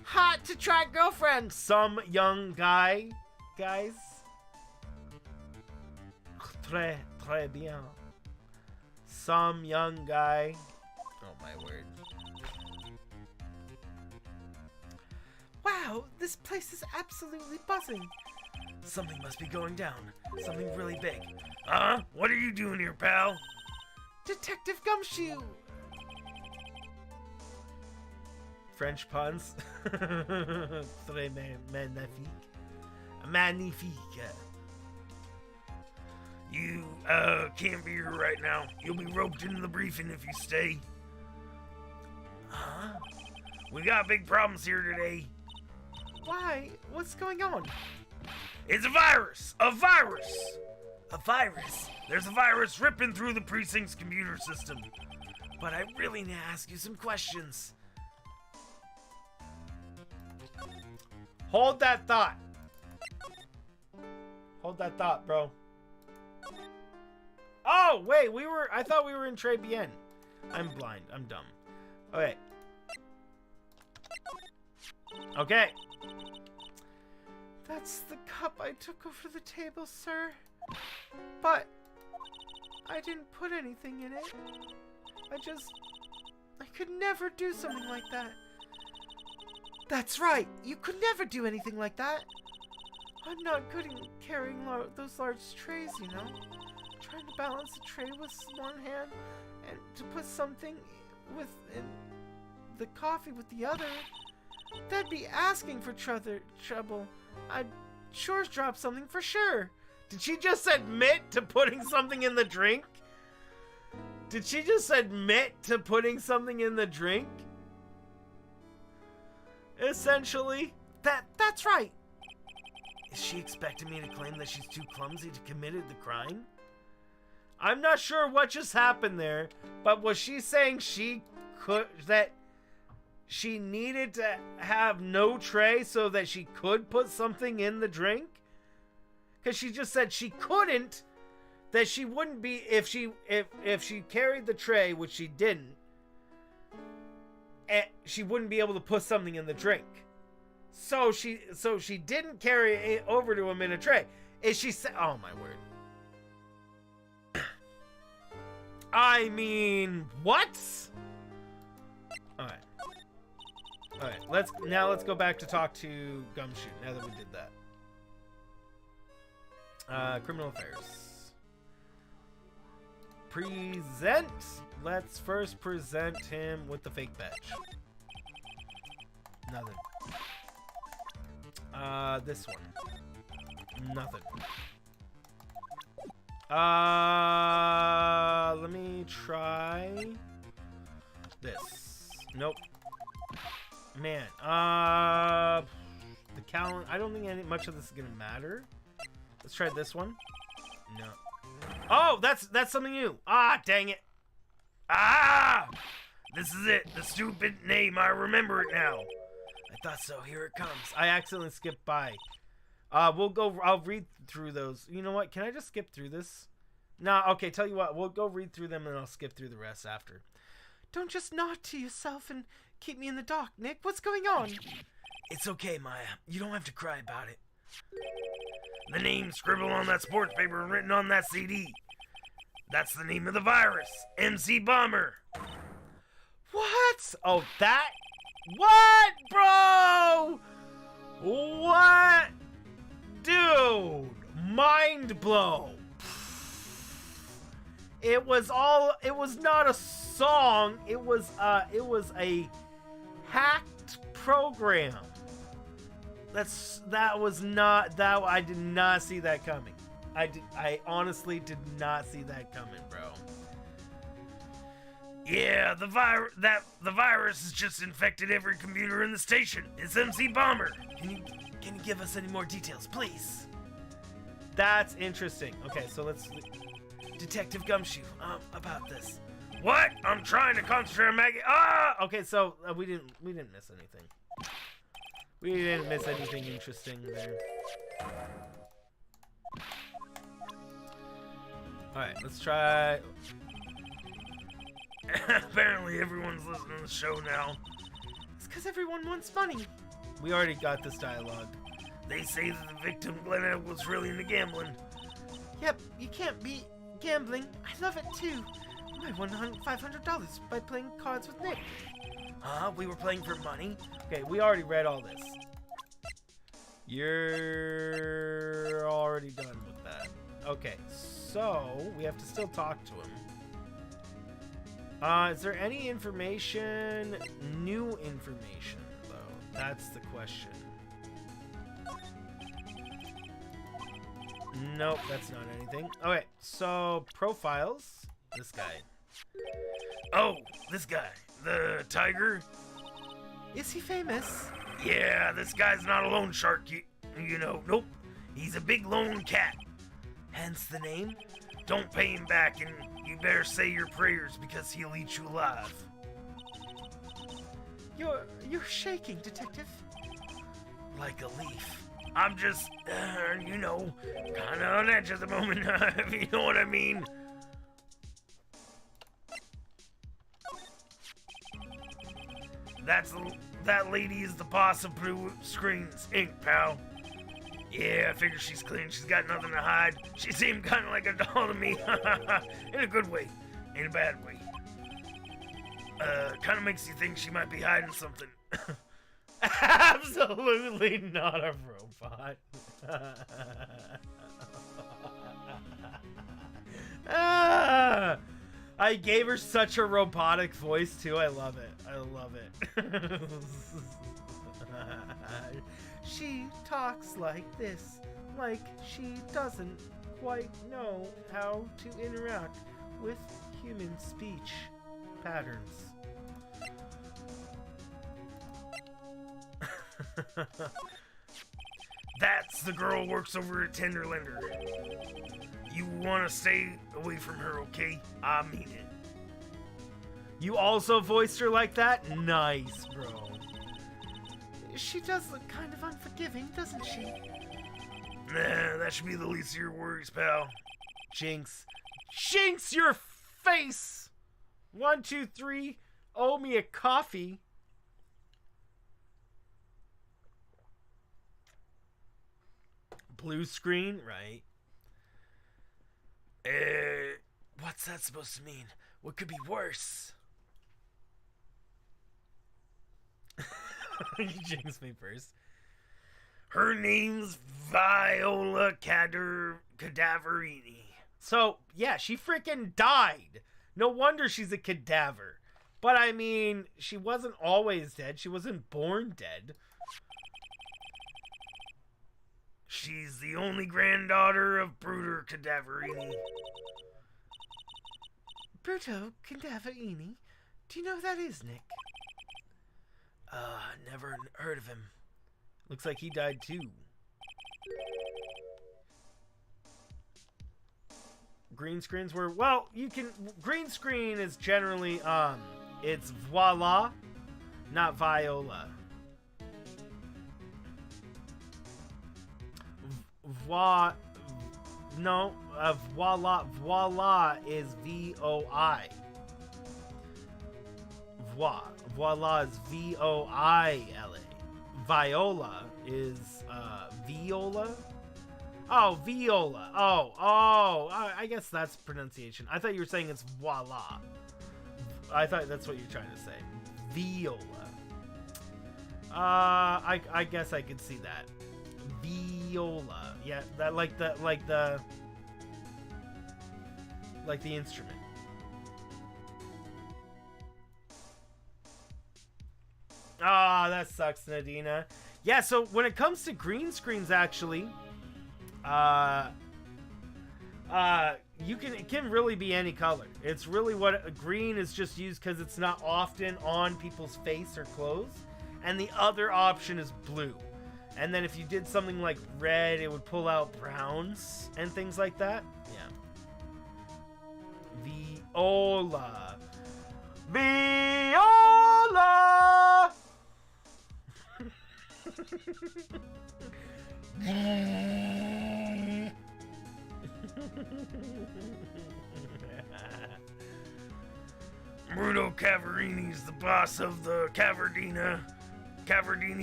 hot to try girlfriend. Some young guy, guys. Très bien. Some young guy. Oh my word. Wow, this place is absolutely buzzing. Something must be going down. Something really big. What are you doing here, pal? Detective Gumshoe! French puns. Très magnifique. Magnifique. You, can't be here right now. You'll be roped into the briefing if you stay. Huh? We got big problems here today. Why? What's going on? It's a virus! A virus! A virus? There's a virus ripping through the precinct's computer system. But I really need to ask you some questions. Hold that thought. Hold that thought, bro. Oh, wait, I thought we were in Tribulations. I'm blind. I'm dumb. Okay. Okay. That's the cup I took over the table, sir. But I didn't put anything in it. I could never do something like that. That's right. You could never do anything like that. I'm not good at carrying those large trays, you know. Trying to balance a tray with one hand and to put something in the coffee with the other. That'd be asking for trouble. I'd sure drop something for sure. Did she just admit to putting something in the drink? Did she just admit to putting something in the drink? Essentially. That's right. Is she expecting me to claim that she's too clumsy to commit the crime? I'm not sure what just happened there, but was she saying that she needed to have no tray so that she could put something in the drink? Because she just said she couldn't, that she wouldn't be if she carried the tray, which she didn't. She wouldn't be able to put something in the drink. So she didn't carry it over to him in a tray. Is she oh my word. I mean, what? Alright. Alright, let's go back to talk to Gumshoe now that we did that. Criminal affairs. Present. Let's first present him with the fake badge. Nothing. This one. Nothing. Let me try this. Nope. Man, the calendar. I don't think much of this is gonna matter. Let's try this one. No. Oh, that's something new. Ah, dang it. Ah! This is it. The stupid name. I remember it now. I thought so. Here it comes. I accidentally skipped by. We'll go. I'll read through those. You know what? Can I just skip through this? Nah, okay. Tell you what. We'll go read through them and I'll skip through the rest after. Don't just nod to yourself and keep me in the dark, Nick. What's going on? It's okay, Maya. You don't have to cry about it. The name scribbled on that sports paper and written on that CD. That's the name of the virus. MC Bomber. What? Oh, that? What, bro? What? Dude, mind blow. It was not a song. It was a hacked program. I did not see that coming. I honestly did not see that coming, bro. Yeah, the virus has just infected every computer in the station. It's MC Bomber. Can you give us any more details, please? That's interesting. Okay, so let's... Detective Gumshoe, about this. What? I'm trying to concentrate on Maggie. Ah! Okay, so we didn't miss anything. We didn't miss anything interesting there. Alright, let's try... Apparently everyone's listening to the show now. It's because everyone wants money. We already got this dialogue. They say that the victim, Glenna, was really into gambling. Yep, you can't beat gambling. I love it too. I won $500 by playing cards with Nick. We were playing for money? Okay, we already read all this. You're already done with that. Okay, so we have to still talk to him. Is there any information, new information, though? That's the question. Nope, that's not anything. Okay, so profiles. This guy. Oh, this guy. The tiger? Is he famous? Yeah, this guy's not a loan shark, you know. Nope. He's a big lone cat. Hence the name? Don't pay him back, and you better say your prayers because he'll eat you alive. You're shaking, Detective. Like a leaf. I'm just, you know, kind of on edge at the moment, if you know what I mean. That lady is the boss of Blue Screens Inc., pal. Yeah, I figure she's clean. She's got nothing to hide. She seemed kind of like a doll to me. In a good way. In a bad way. Kind of makes you think she might be hiding something. Absolutely not a robot. I gave her such a robotic voice too. I love it. I love it. She talks like this, like she doesn't quite know how to interact with human speech patterns. That's the girl who works over at Tenderlander. You want to stay away from her, okay? I mean it. You also voiced her like that? Nice, bro. She does look kind of unforgiving, doesn't she? Nah, that should be the least of your worries, pal. Jinx. Jinx your face! 1, 2, 3. Owe me a coffee. Blue screen, right? What's that supposed to mean? What could be worse? You jinxed me first. Her name's Viola Cadaverini. So, yeah, she freaking died. No wonder she's a cadaver. But, I mean, she wasn't always dead. She wasn't born dead. She's the only granddaughter of Bruder Cadaverini. Bruto Cadaverini? Do you know who that is, Nick? Never heard of him. Looks like he died too. Green screens were, well, you can, green screen is generally, it's voila, not viola. Voila is V-O-I. Voila is V-O-I-L-A. Viola is viola. Oh, viola. I guess that's pronunciation. I thought you were saying it's voila. I thought that's what you're trying to say. Viola. I guess I could see that. Viola. Yeah, that like the instrument. Ah, that sucks, Nadina. Yeah, so when it comes to green screens, actually, It can really be any color. It's really what green is just used because it's not often on people's face or clothes, and the other option is blue. And then if you did something like red, it would pull out browns and things like that. Yeah. Viola. Viola. Bruno Cavarini's the boss of the Cavardini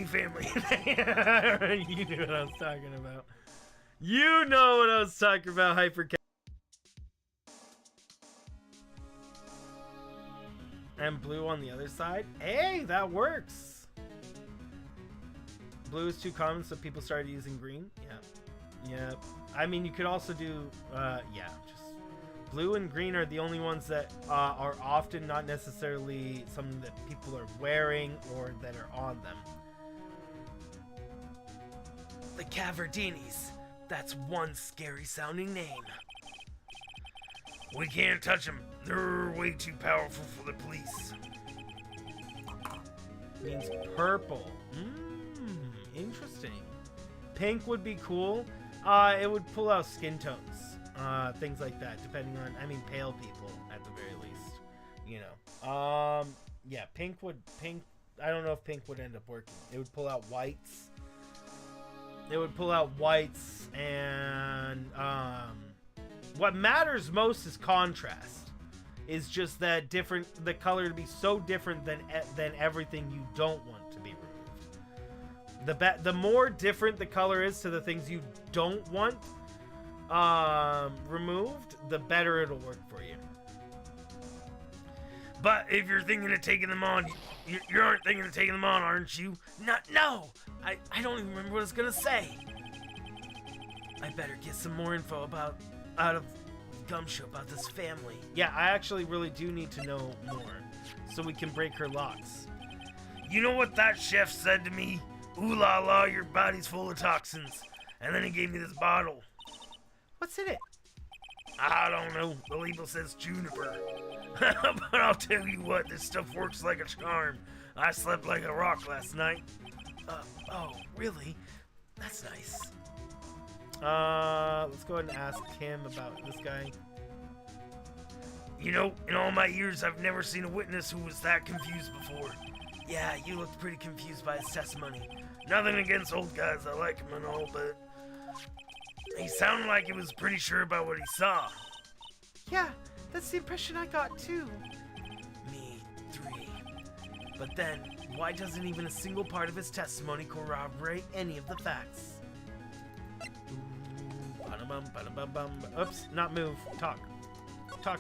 family. You knew what I was talking about. You know what I was talking about, Hyper. And blue on the other side. Hey, that works. Blue is too common, so people started using green. Yeah. I mean, you could also do, just blue and green are the only ones that are often not necessarily something that people are wearing or that are on them. The Cavardinis. That's one scary sounding name. We can't touch them. They're way too powerful for the police. Means purple. Interesting. Pink would be cool. It would pull out skin tones. Things like that, depending on, pale people at the very least. You know. Pink, I don't know if pink would end up working. It would pull out whites. And, what matters most is contrast. Is just that the color to be so different than everything you don't want to be removed. The more different the color is to the things you don't want removed, the better it'll work for you. But if you're thinking of taking them on, you aren't thinking of taking them on, aren't you? No! I don't even remember what I was gonna say. I better get some more info out of Gumshoe about this family. Yeah, I actually really do need to know more, so we can break her locks. You know what that chef said to me? Ooh la la, your body's full of toxins. And then he gave me this bottle. What's in it? I don't know. The label says juniper. But I'll tell you what, this stuff works like a charm. I slept like a rock last night. Oh, really? That's nice. Let's go ahead and ask him about this guy. You know, in all my years, I've never seen a witness who was that confused before. Yeah, you looked pretty confused by his testimony. Nothing against old guys, I like him and all, but he sounded like he was pretty sure about what he saw. Yeah, that's the impression I got too. Me, 3. But then, why doesn't even a single part of his testimony corroborate any of the facts? Oops, not move. Talk. Talk.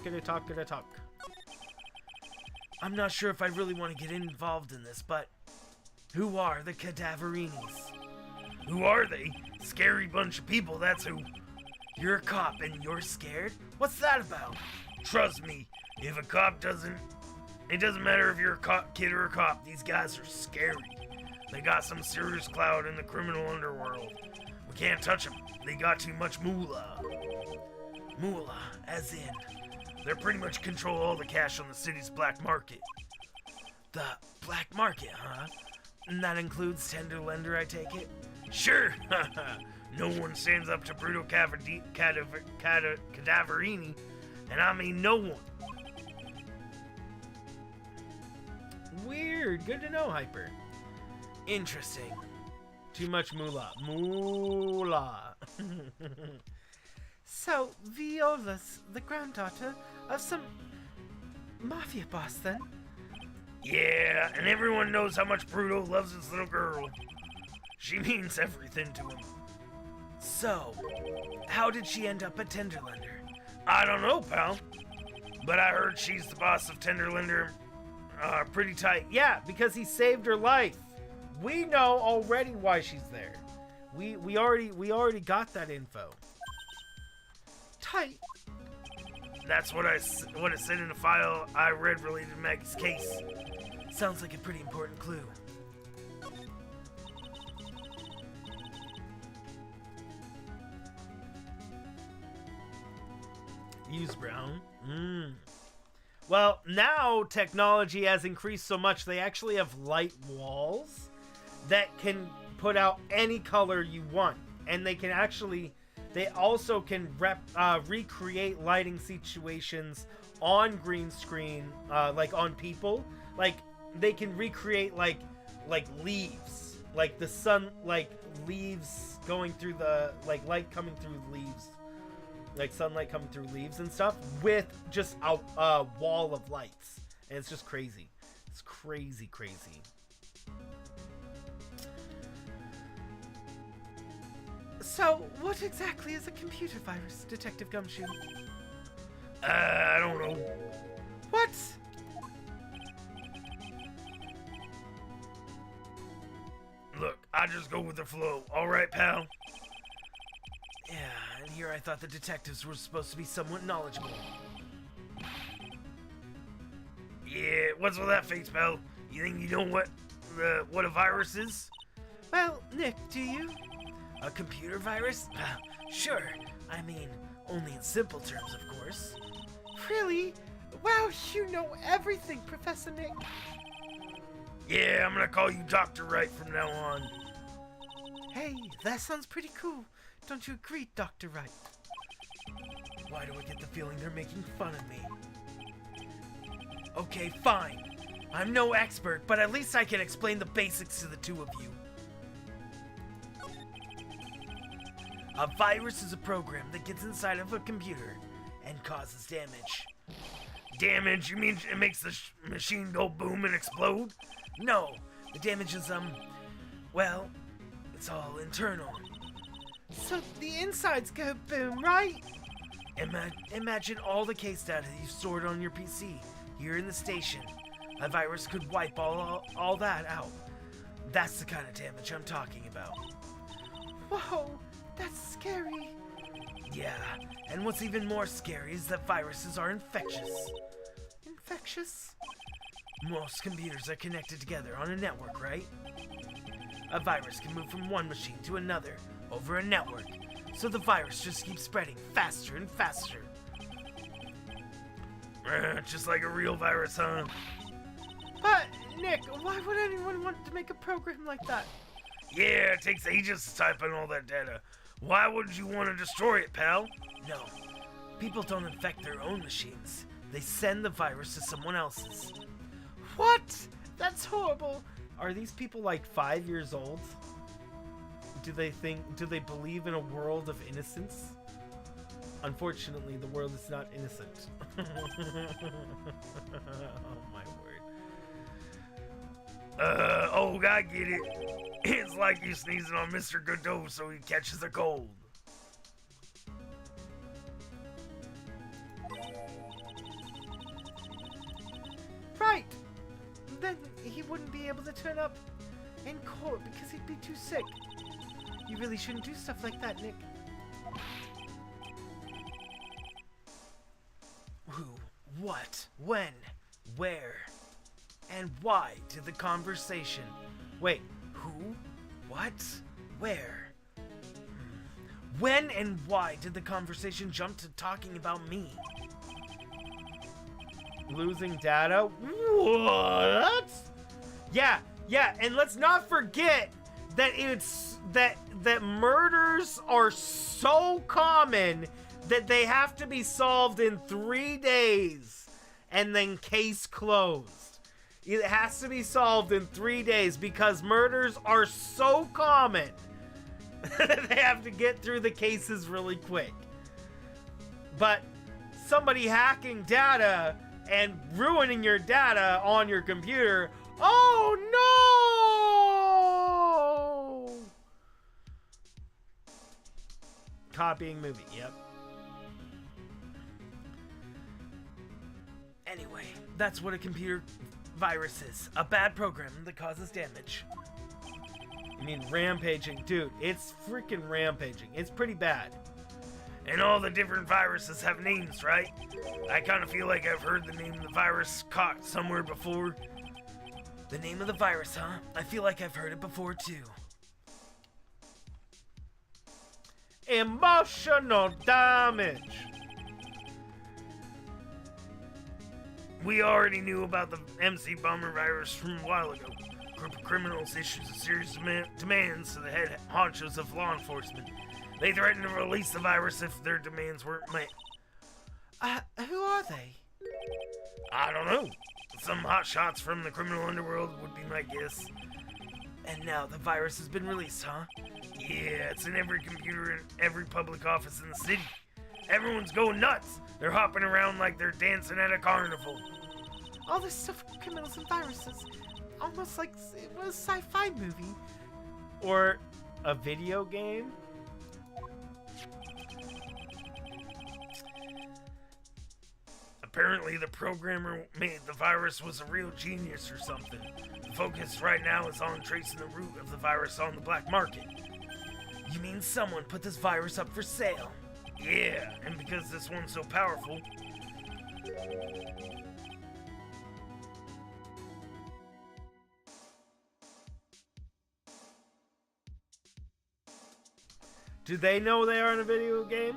I'm not sure if I really want to get involved in this, but who are the Cadaverinis? Who are they? Scary bunch of people, that's who. You're a cop and you're scared? What's that about? Trust me, if a cop doesn't... It doesn't matter if you're a kid or a cop, these guys are scary. They got some serious clout in the criminal underworld. We can't touch them. They got too much moolah. Moolah, as in? They pretty much control all the cash on the city's black market. The black market, huh? And that includes tender lender, I take it? Sure. No one stands up to Bruno Cadaverini, and I mean no one. Weird. Good to know, Hyper. Interesting. Too much moolah. Moolah. So, Viola's the granddaughter of some mafia boss, then? Yeah, and everyone knows how much Bruno loves his little girl. She means everything to him. So, how did she end up a Tenderlender? I don't know, pal. But I heard she's the boss of Tenderlender pretty tight. Yeah, because he saved her life. We know already why she's there. We already got that info. Tight. That's what it said in the file I read related to Maggie's case. Sounds like a pretty important clue. Use brown. Well, now technology has increased so much they actually have light walls that can put out any color you want. And they also can recreate lighting situations on green screen, like on people. Like, they can recreate like leaves. Like the sun, like leaves going through the, like light coming through leaves. Like sunlight coming through leaves and stuff with just a wall of lights. And it's just crazy. It's crazy. So, what exactly is a computer virus, Detective Gumshoe? I don't know. What? Look, I just go with the flow. All right, pal? Yeah, and here I thought the detectives were supposed to be somewhat knowledgeable. Yeah, what's with that face, pal? You think you know what a virus is? Well, Nick, do you? A computer virus? Sure. I mean, only in simple terms, of course. Really? Wow, you know everything, Professor Nick. Yeah, I'm gonna call you Dr. Wright from now on. Hey, that sounds pretty cool. Don't you agree, Dr. Wright? Why do I get the feeling they're making fun of me? Okay, fine. I'm no expert, but at least I can explain the basics to the two of you. A virus is a program that gets inside of a computer and causes damage. Damage? You mean it makes the machine go boom and explode? No, the damage is, well, it's all internal. So the insides go boom, right? Imagine all the case data you've stored on your PC here in the station. A virus could wipe all that out. That's the kind of damage I'm talking about. Whoa, that's scary. Yeah, and what's even more scary is that viruses are infectious. Infectious? Most computers are connected together on a network, right? A virus can move from one machine to another over a network, so the virus just keeps spreading faster and faster. Just like a real virus, huh? But, Nick, why would anyone want to make a program like that? Yeah, it takes ages to type in all that data. Why would you want to destroy it, pal? No, people don't infect their own machines. They send the virus to someone else's. What? That's horrible. Are these people like 5 years old? Do they believe in a world of innocence? Unfortunately, the world is not innocent. Oh my word. Oh, I get it. It's like you sneezing on Mr. Godot so he catches a cold. Right. Then he wouldn't be able to turn up in court because he'd be too sick. You really shouldn't do stuff like that, Nick. Who, what, when, where, and why did the conversation... Wait, who, what, where? When and why did the conversation jump to talking about me? Losing data? What? Yeah, and let's not forget that that murders are so common that they have to be solved in 3 days and then case closed. It has to be solved in 3 days because murders are so common that they have to get through the cases really quick. But somebody hacking data and ruining your data on your computer, oh no! Copying movie, yep. Anyway, that's what a computer virus is. A bad program that causes damage. You mean rampaging? Dude, it's freaking rampaging. It's pretty bad. And all the different viruses have names, right? I kind of feel like I've heard the name of the virus caught somewhere before. The name of the virus, huh? I feel like I've heard it before, too. Emotional damage. We already knew about the MC Bomber virus from a while ago. A group of criminals issues a series of demands to the head honchos of law enforcement. They threatened to release the virus if their demands weren't met. Who are they? I don't know. Some hotshots from the criminal underworld would be my guess. And now the virus has been released, huh? Yeah, it's in every computer in every public office in the city. Everyone's going nuts. They're hopping around like they're dancing at a carnival. All this stuff, criminals and viruses, almost like it was a sci-fi movie. Or a video game? Apparently the programmer made the virus was a real genius or something. The focus right now is on tracing the root of the virus on the black market. You mean someone put this virus up for sale? Yeah, and because this one's so powerful... Do they know they are in a video game?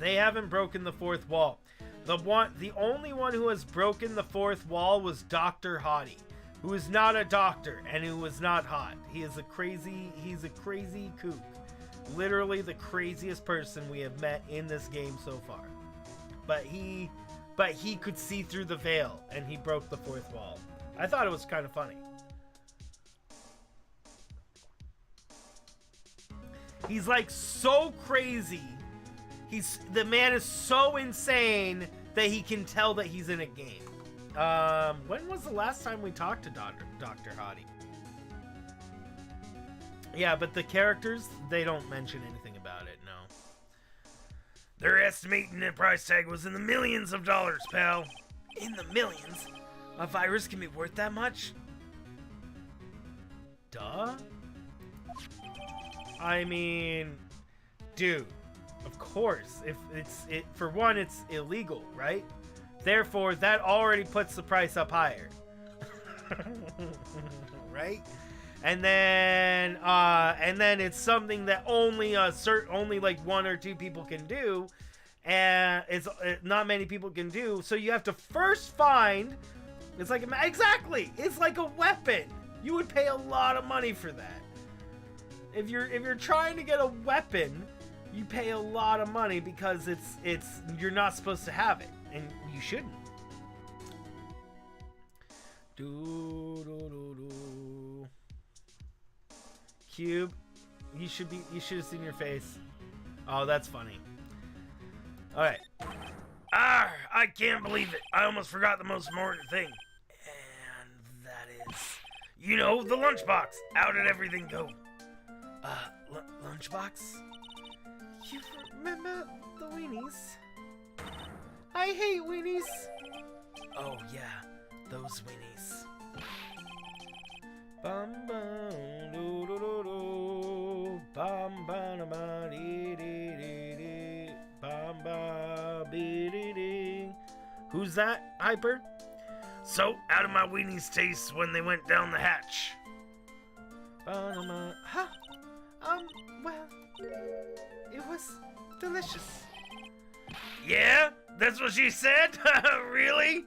They haven't broken the fourth wall. The only one who has broken the fourth wall was Dr. Hottie, who is not a doctor and who is not hot. He's a crazy kook. Literally the craziest person we have met in this game so far. But he could see through the veil and he broke the fourth wall. I thought it was kind of funny. He's like so crazy. The man is so insane that he can tell that he's in a game. When was the last time we talked to Dr. Hottie? Yeah, but the characters, they don't mention anything about it, no. They're estimating the price tag was in the millions of dollars, pal. In the millions? A virus can be worth that much? Duh? I mean, dude, of course. If for one, it's illegal, right? Therefore, that already puts the price up higher. Right? And then it's something that only like one or two people can do, and not many people can do. So you have to first find. It's like it's like a weapon. You would pay a lot of money for that. If you're trying to get a weapon, you pay a lot of money because you're not supposed to have it, and you shouldn't. Cube, you should have seen your face. Oh, that's funny. All right. I can't believe it. I almost forgot the most important thing. And that is, the lunchbox. How did everything go? Lunchbox? You remember the weenies? I hate weenies. Oh yeah, those weenies. Bum bum do do do do bum bum ba dee dee dee dee bum ba bee dee dee. Who's that, Hyper? So, how did my weenies taste when they went down the hatch? Huh? Well, it was delicious. Yeah? That's what she said? Really?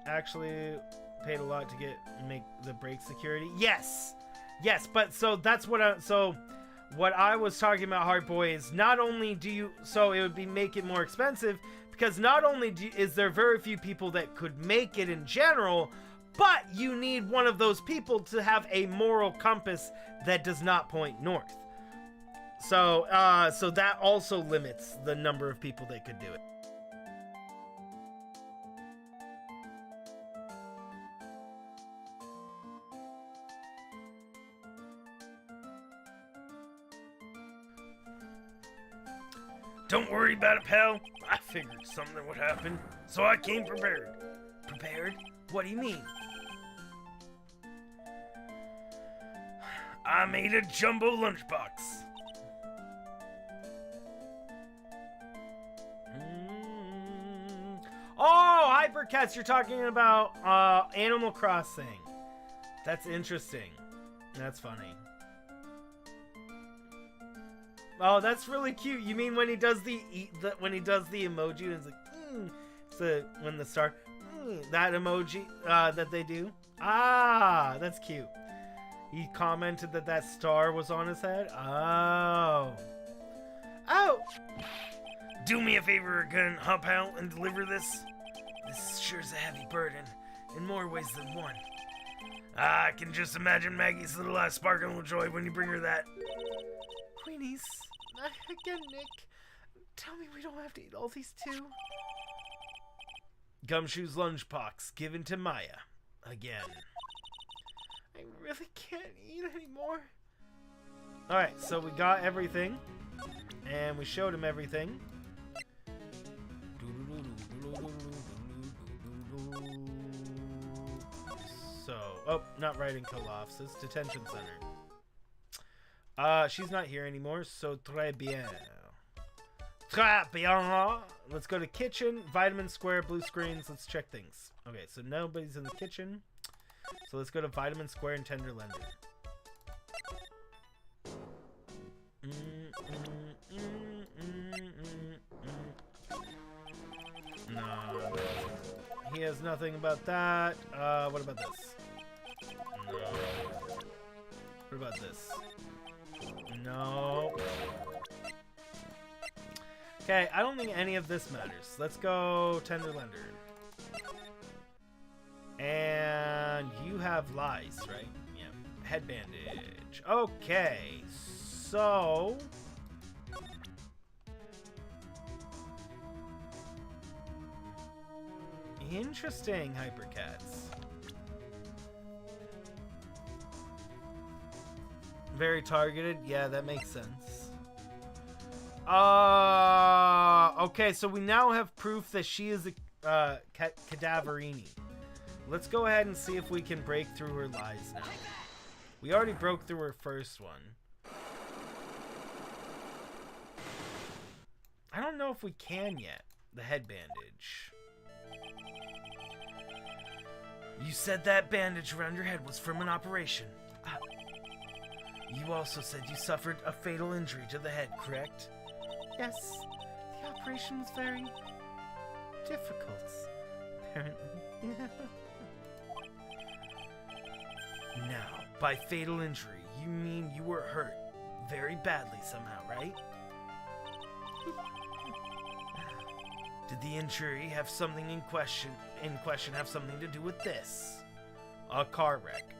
Actually paid a lot to make the brake security. Yes, but so that's what what I was talking about, Heart Boy, is not only it would make it more expensive because not only is there very few people that could make it in general, but you need one of those people to have a moral compass that does not point north. So that also limits the number of people that could do it. Don't worry about it, pal. I figured something would happen, so I came prepared. Prepared? What do you mean? I made a jumbo lunchbox. Oh, Hypercats, you're talking about Animal Crossing. That's interesting. That's funny. Oh, that's really cute. You mean when he does the emoji and it's like, when the star, that emoji that they do? Ah, that's cute. He commented that star was on his head. Oh. Oh! Do me a favor again, huh, pal, and deliver this? This sure is a heavy burden, in more ways than one. I can just imagine Maggie's little eyes sparkling with joy when you bring her that. Weenies. Again, Nick. Tell me we don't have to eat all these too. Gumshoe's lunchbox given to Maya. Again. I really can't eat anymore. Alright, so we got everything. And we showed him everything. So, oh, not Wright and Colossus. Detention center. She's not here anymore, so très bien. Très bien. Let's go to kitchen, vitamin square, blue screens. Let's check things. Okay, so nobody's in the kitchen. So let's go to vitamin square and tender lender. No. He has nothing about that. What about this? No. What about this? No. Okay, I don't think any of this matters. Let's go tender lender. And you have lice, right? Yeah. Head bandage. Okay. So... interesting, Hypercats. Very targeted. Yeah, that makes sense. Okay, so we now have proof that she is a cadaverini. Let's go ahead and see if we can break through her lies now. We already broke through her first one. I don't know if we can yet. The head bandage. You said that bandage around your head was from an operation. You also said you suffered a fatal injury to the head, correct? Yes, the operation was very difficult, apparently. Now, by fatal injury, you mean you were hurt very badly somehow, right? Did the injury have something in question have something to do with this? A car wreck.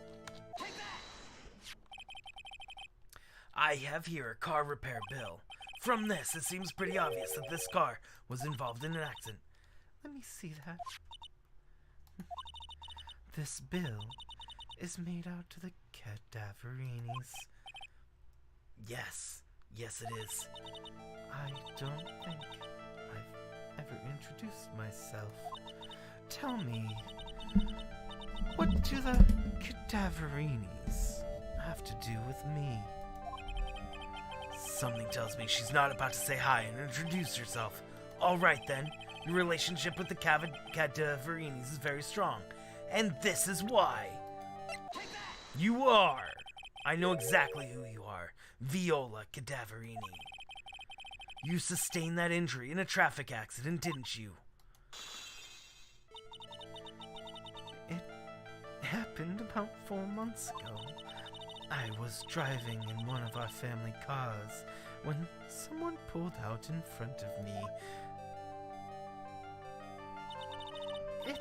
I have here a car repair bill. From this, it seems pretty obvious that this car was involved in an accident. Let me see that. This bill is made out to the cadaverinis. Yes. Yes, it is. I don't think I've ever introduced myself. Tell me, what do the cadaverinis have to do with me? Something tells me she's not about to say hi and introduce herself. All right, then. Your relationship with the cadaverinis is very strong. And this is why. You are. I know exactly who you are. Viola Cadaverini. You sustained that injury in a traffic accident, didn't you? It happened about 4 months ago. I was driving in one of our family cars when someone pulled out in front of me. It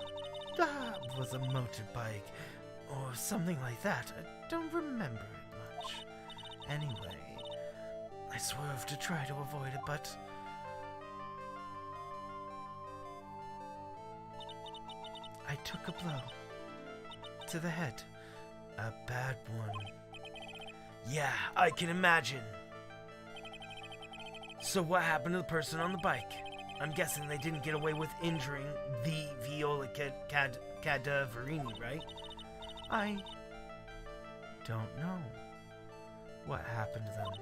was a motorbike or something like that. I don't remember it much. Anyway, I swerved to try to avoid it, but I took a blow to the head. A bad one. Yeah, I can imagine. So what happened to the person on the bike? I'm guessing they didn't get away with injuring the Viola Cadaverini, right? I don't know what happened to them.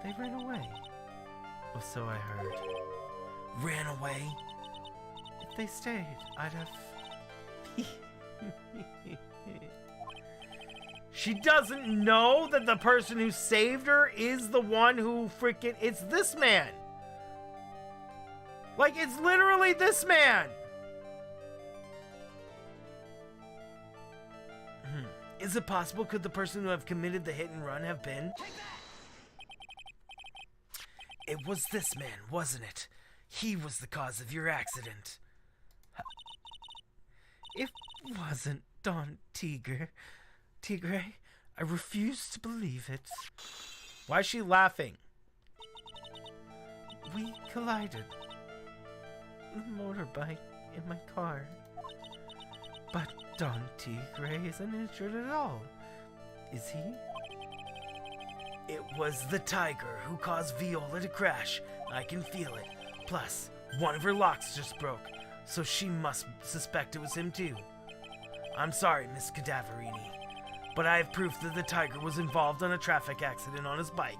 They ran away. Or so I heard. Ran away? It they stayed, I'd have... She doesn't know that the person who saved her is the one who freaking... It's this man. Like, it's literally this man. Is it possible? Could the person who have committed the hit and run have been? It was this man, wasn't it? He was the cause of your accident. It wasn't Don Tigre. I refuse to believe it. Why is she laughing? We collided. The motorbike in my car. But Don Tigre isn't injured at all. Is he? It was the tiger who caused Viola to crash. I can feel it. Plus, one of her locks just broke, so she must suspect it was him too. I'm sorry, Miss Cadaverini, but I have proof that the tiger was involved in a traffic accident on his bike.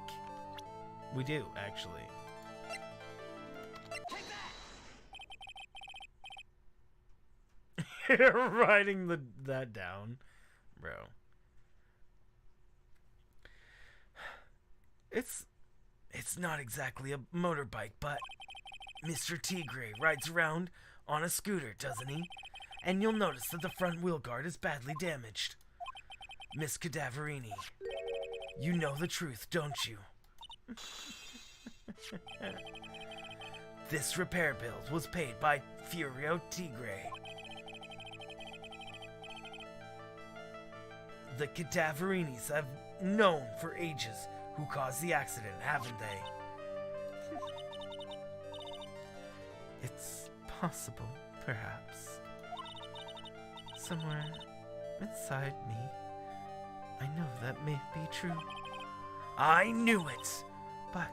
We do, actually. Writing that down, bro. It's not exactly a motorbike, but Mr. Tigre rides around on a scooter, doesn't he? And you'll notice that the front wheel guard is badly damaged. Miss Cadaverini, you know the truth, don't you? This repair bill was paid by Furio Tigre. The Cadaverinis have known for ages who caused the accident, haven't they? It's possible, perhaps. Somewhere inside me, I know that may be true. I knew it! But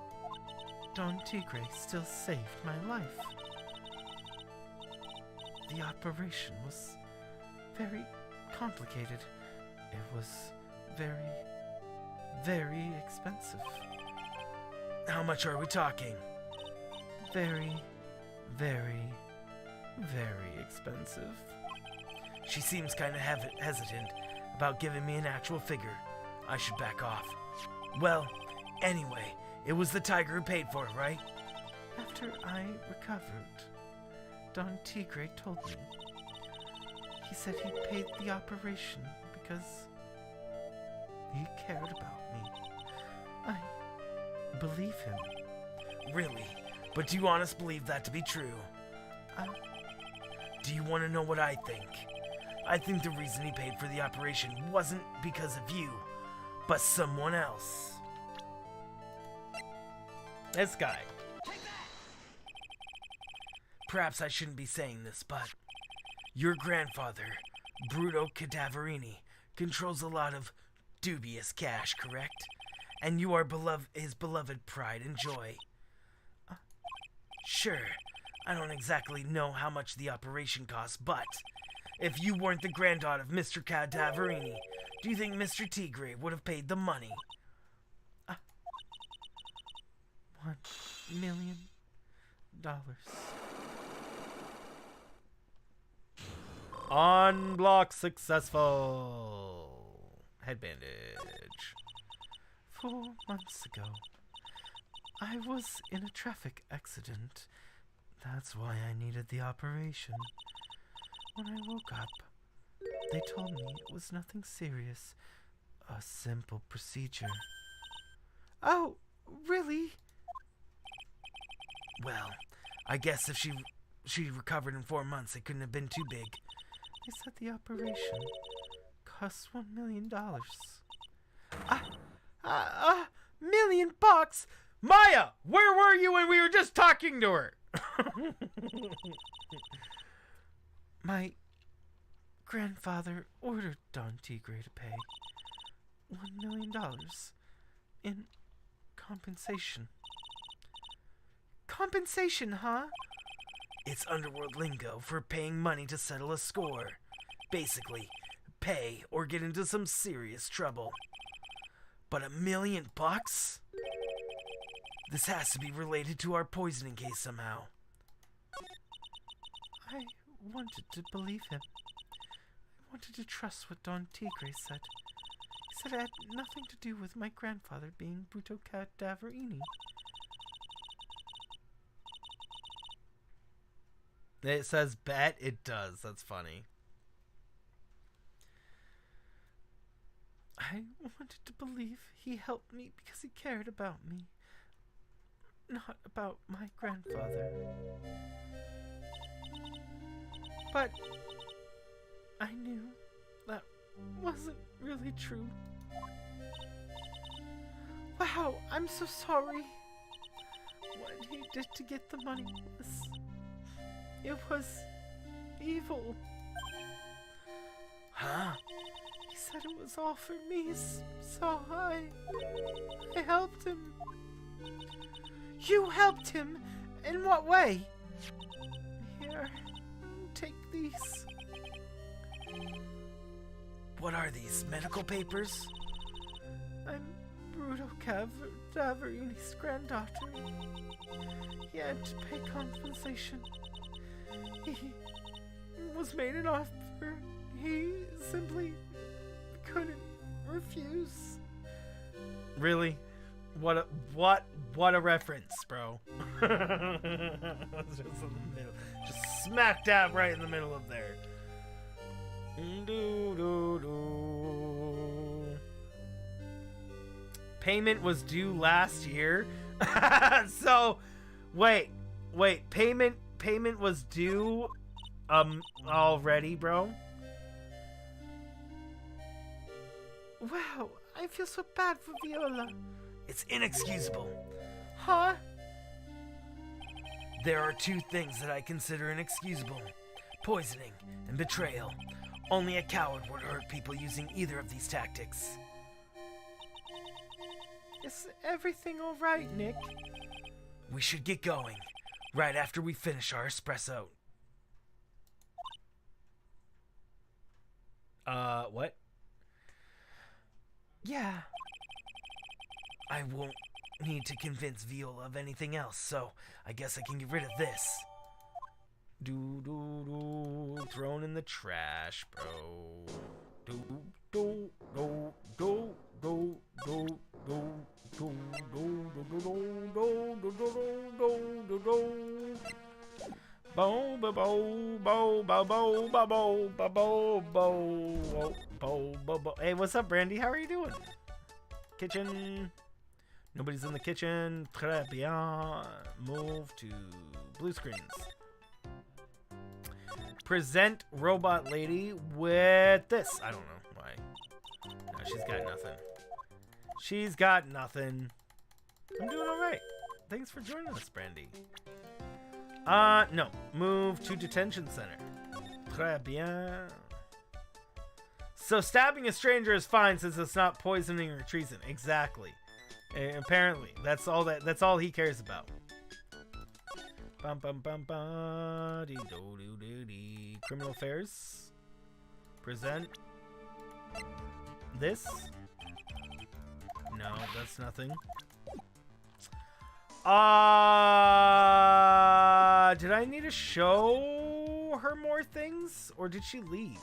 Don Tigre still saved my life. The operation was very complicated. It was very, very expensive. How much are we talking? Very, very, very expensive. She seems kind of hesitant about giving me an actual figure. I should back off. Well, anyway, it was the tiger who paid for it, right? After I recovered, Don Tigre told me. He said he paid the operation because he cared about me. I believe him. Really? But do you honestly believe that to be true? Do you want to know what I think? I think the reason he paid for the operation wasn't because of you, but someone else. This guy. Perhaps I shouldn't be saying this, but your grandfather, Bruto Cadaverini, controls a lot of dubious cash, correct? And you are his beloved pride and joy. Sure, I don't exactly know how much the operation cost, but if you weren't the granddaughter of Mr. Cadaverini, do you think Mr. Tigre would have paid the money? $1 million. Unblock successful. Head bandage. 4 months ago, I was in a traffic accident. That's why I needed the operation. When I woke up, they told me it was nothing serious. A simple procedure. Oh, really? Well, I guess if she recovered in 4 months, it couldn't have been too big. They said the operation cost $1 million. $1 million? Maya, where were you when we were just talking to her? My grandfather ordered Don Tigre to pay $1 million in compensation. Compensation, huh? It's underworld lingo for paying money to settle a score. Basically, pay or get into some serious trouble. But $1 million? This has to be related to our poisoning case somehow. I wanted to believe him. I wanted to trust what Don Tigre said. He said it had nothing to do with my grandfather being Bruto Cadaverini. It says bet. It does. That's funny. I wanted to believe he helped me because he cared about me, not about my grandfather. But I knew that wasn't really true. Wow, I'm so sorry. What he did to get the money was evil. Huh? He said it was all for me, so I helped him. You helped him? In what way? Here, take these. What are these? Medical papers? I'm Bruto Cadaverini's granddaughter. He had to pay compensation. He was made an offer. He simply couldn't refuse. Really? What a reference, bro. Just in the middle. Just smack dab right in the middle of there. Payment was due last year. So wait, payment was due already, bro. Wow, I feel so bad for Viola. It's inexcusable. Huh? There are two things that I consider inexcusable: poisoning and betrayal. Only a coward would hurt people using either of these tactics. Is everything alright, Nick? We should get going right after we finish our espresso. What? Yeah. I won't need to convince Viola of anything else, so I guess I can get rid of this. Thrown in the trash, bro. Hey, what's up, Brandy? How are you doing? Kitchen. Nobody's in the kitchen. Très bien. Move to blue screens. Present robot lady with this. I don't know why. No, she's got nothing. She's got nothing. I'm doing alright. Thanks for joining us, Brandy. No. Move to detention center. Très bien. So stabbing a stranger is fine since it's not poisoning or treason. Exactly. Apparently, that's all he cares about. Bum bum bum bum. Dee do do do dee. Criminal affairs. Present. This. No, that's nothing. Did I need to show her more things, or did she leave?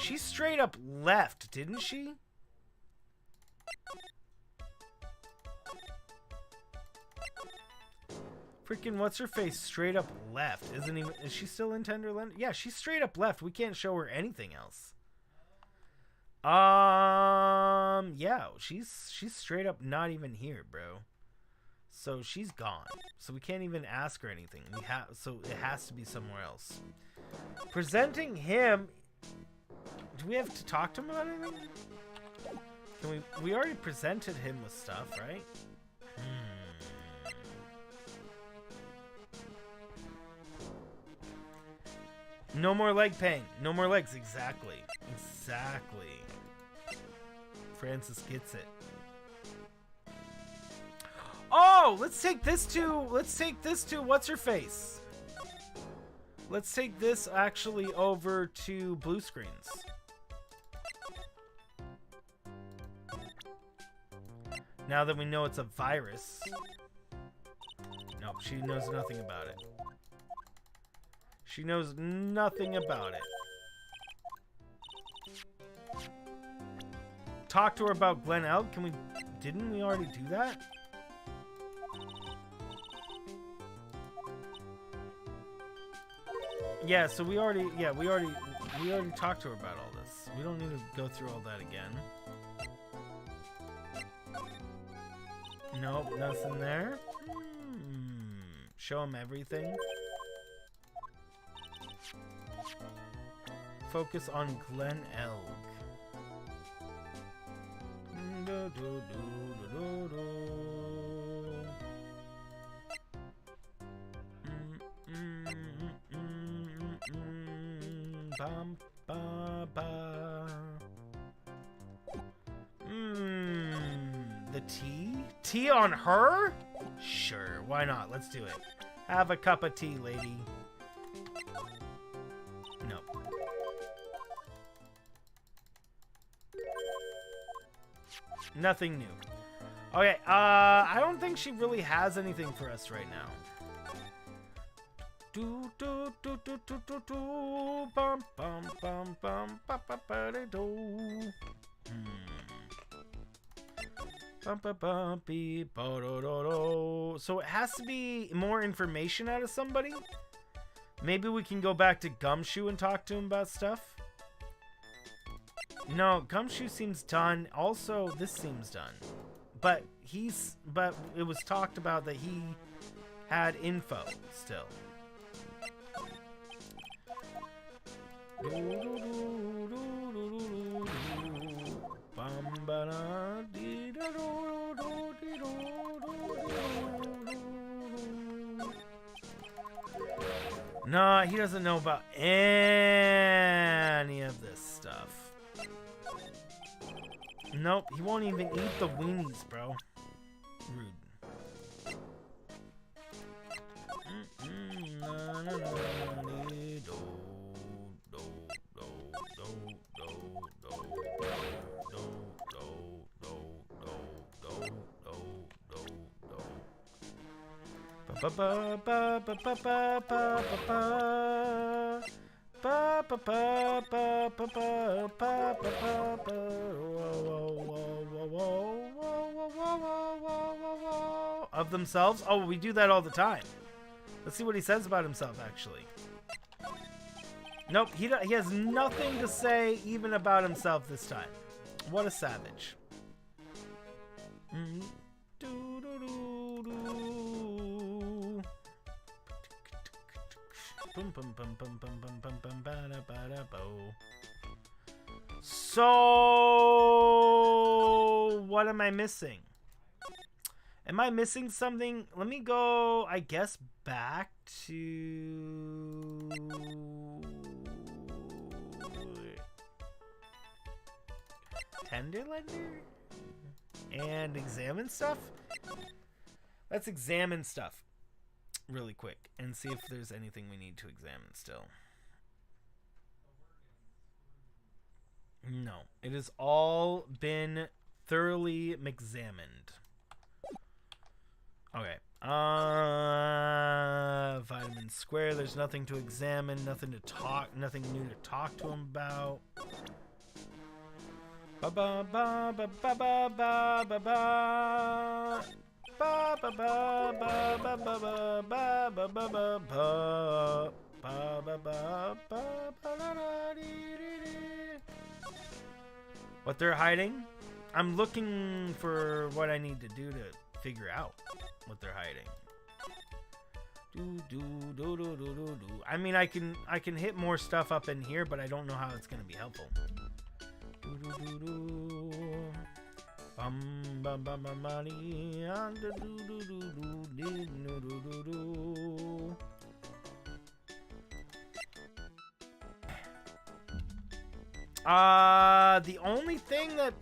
She straight up left, didn't she? Freaking what's her face straight up left. Is she still in Tenderland? Yeah, she straight up left. We can't show her anything else. Yeah, she's straight up not even here, bro. So she's gone. So we can't even ask her anything. So it has to be somewhere else. Presenting him. Do we have to talk to him about anything? Can we already presented him with stuff, right? No more leg pain. No more legs. Exactly. Exactly. Francis gets it. Oh, let's take this to what's her face? Let's take this actually over to blue screens. Now that we know it's a virus. Nope, she knows nothing about it. She knows nothing about it. Talk to her about Glen Elk. Can we... Didn't we already do that? Yeah, so we already talked to her about all this. We don't need to go through all that again. Nope, nothing there. Show him everything. Focus on Glen Elg. Bum, ba, ba. The tea? Tea on her? Sure, why not? Let's do it. Have a cup of tea, lady. Nope. Nothing new. Okay, I don't think she really has anything for us right now. Do do do do do do do bum bum bum bum ba ba ba da do. Bum ba bum be ba do do do. So it has to be more information out of somebody. Maybe we can go back to Gumshoe and talk to him about stuff. No, Gumshoe seems done. Also, this seems done. But it was talked about that he had info still. Nah, he doesn't know about any of this stuff. Nope, he won't even eat the weenies, bro. Rude. Ba ba ba ba ba ba ba ba ba ba ba ba ba ba ba. Of themselves? Oh, we do that all the time. Let's see what he says about himself, actually. Nope, he has nothing to say even about himself this time. What a savage. So, what am I missing? Am I missing something? Let me go, I guess, back to... Tenderlender? And examine stuff? Let's examine stuff really quick and see if there's anything we need to examine still. No, it has all been thoroughly examined. Okay. Vitamin Square, there's nothing to examine, nothing new to talk to him about. Ba ba ba ba ba ba ba ba ba. Ba ba ba ba ba ba ba ba ba ba ba ba ba ba ba. What they're hiding? I'm looking for what I need to do to figure out what they're hiding. I mean, I can hit more stuff up in here, but I don't know how it's gonna be helpful. The only thing that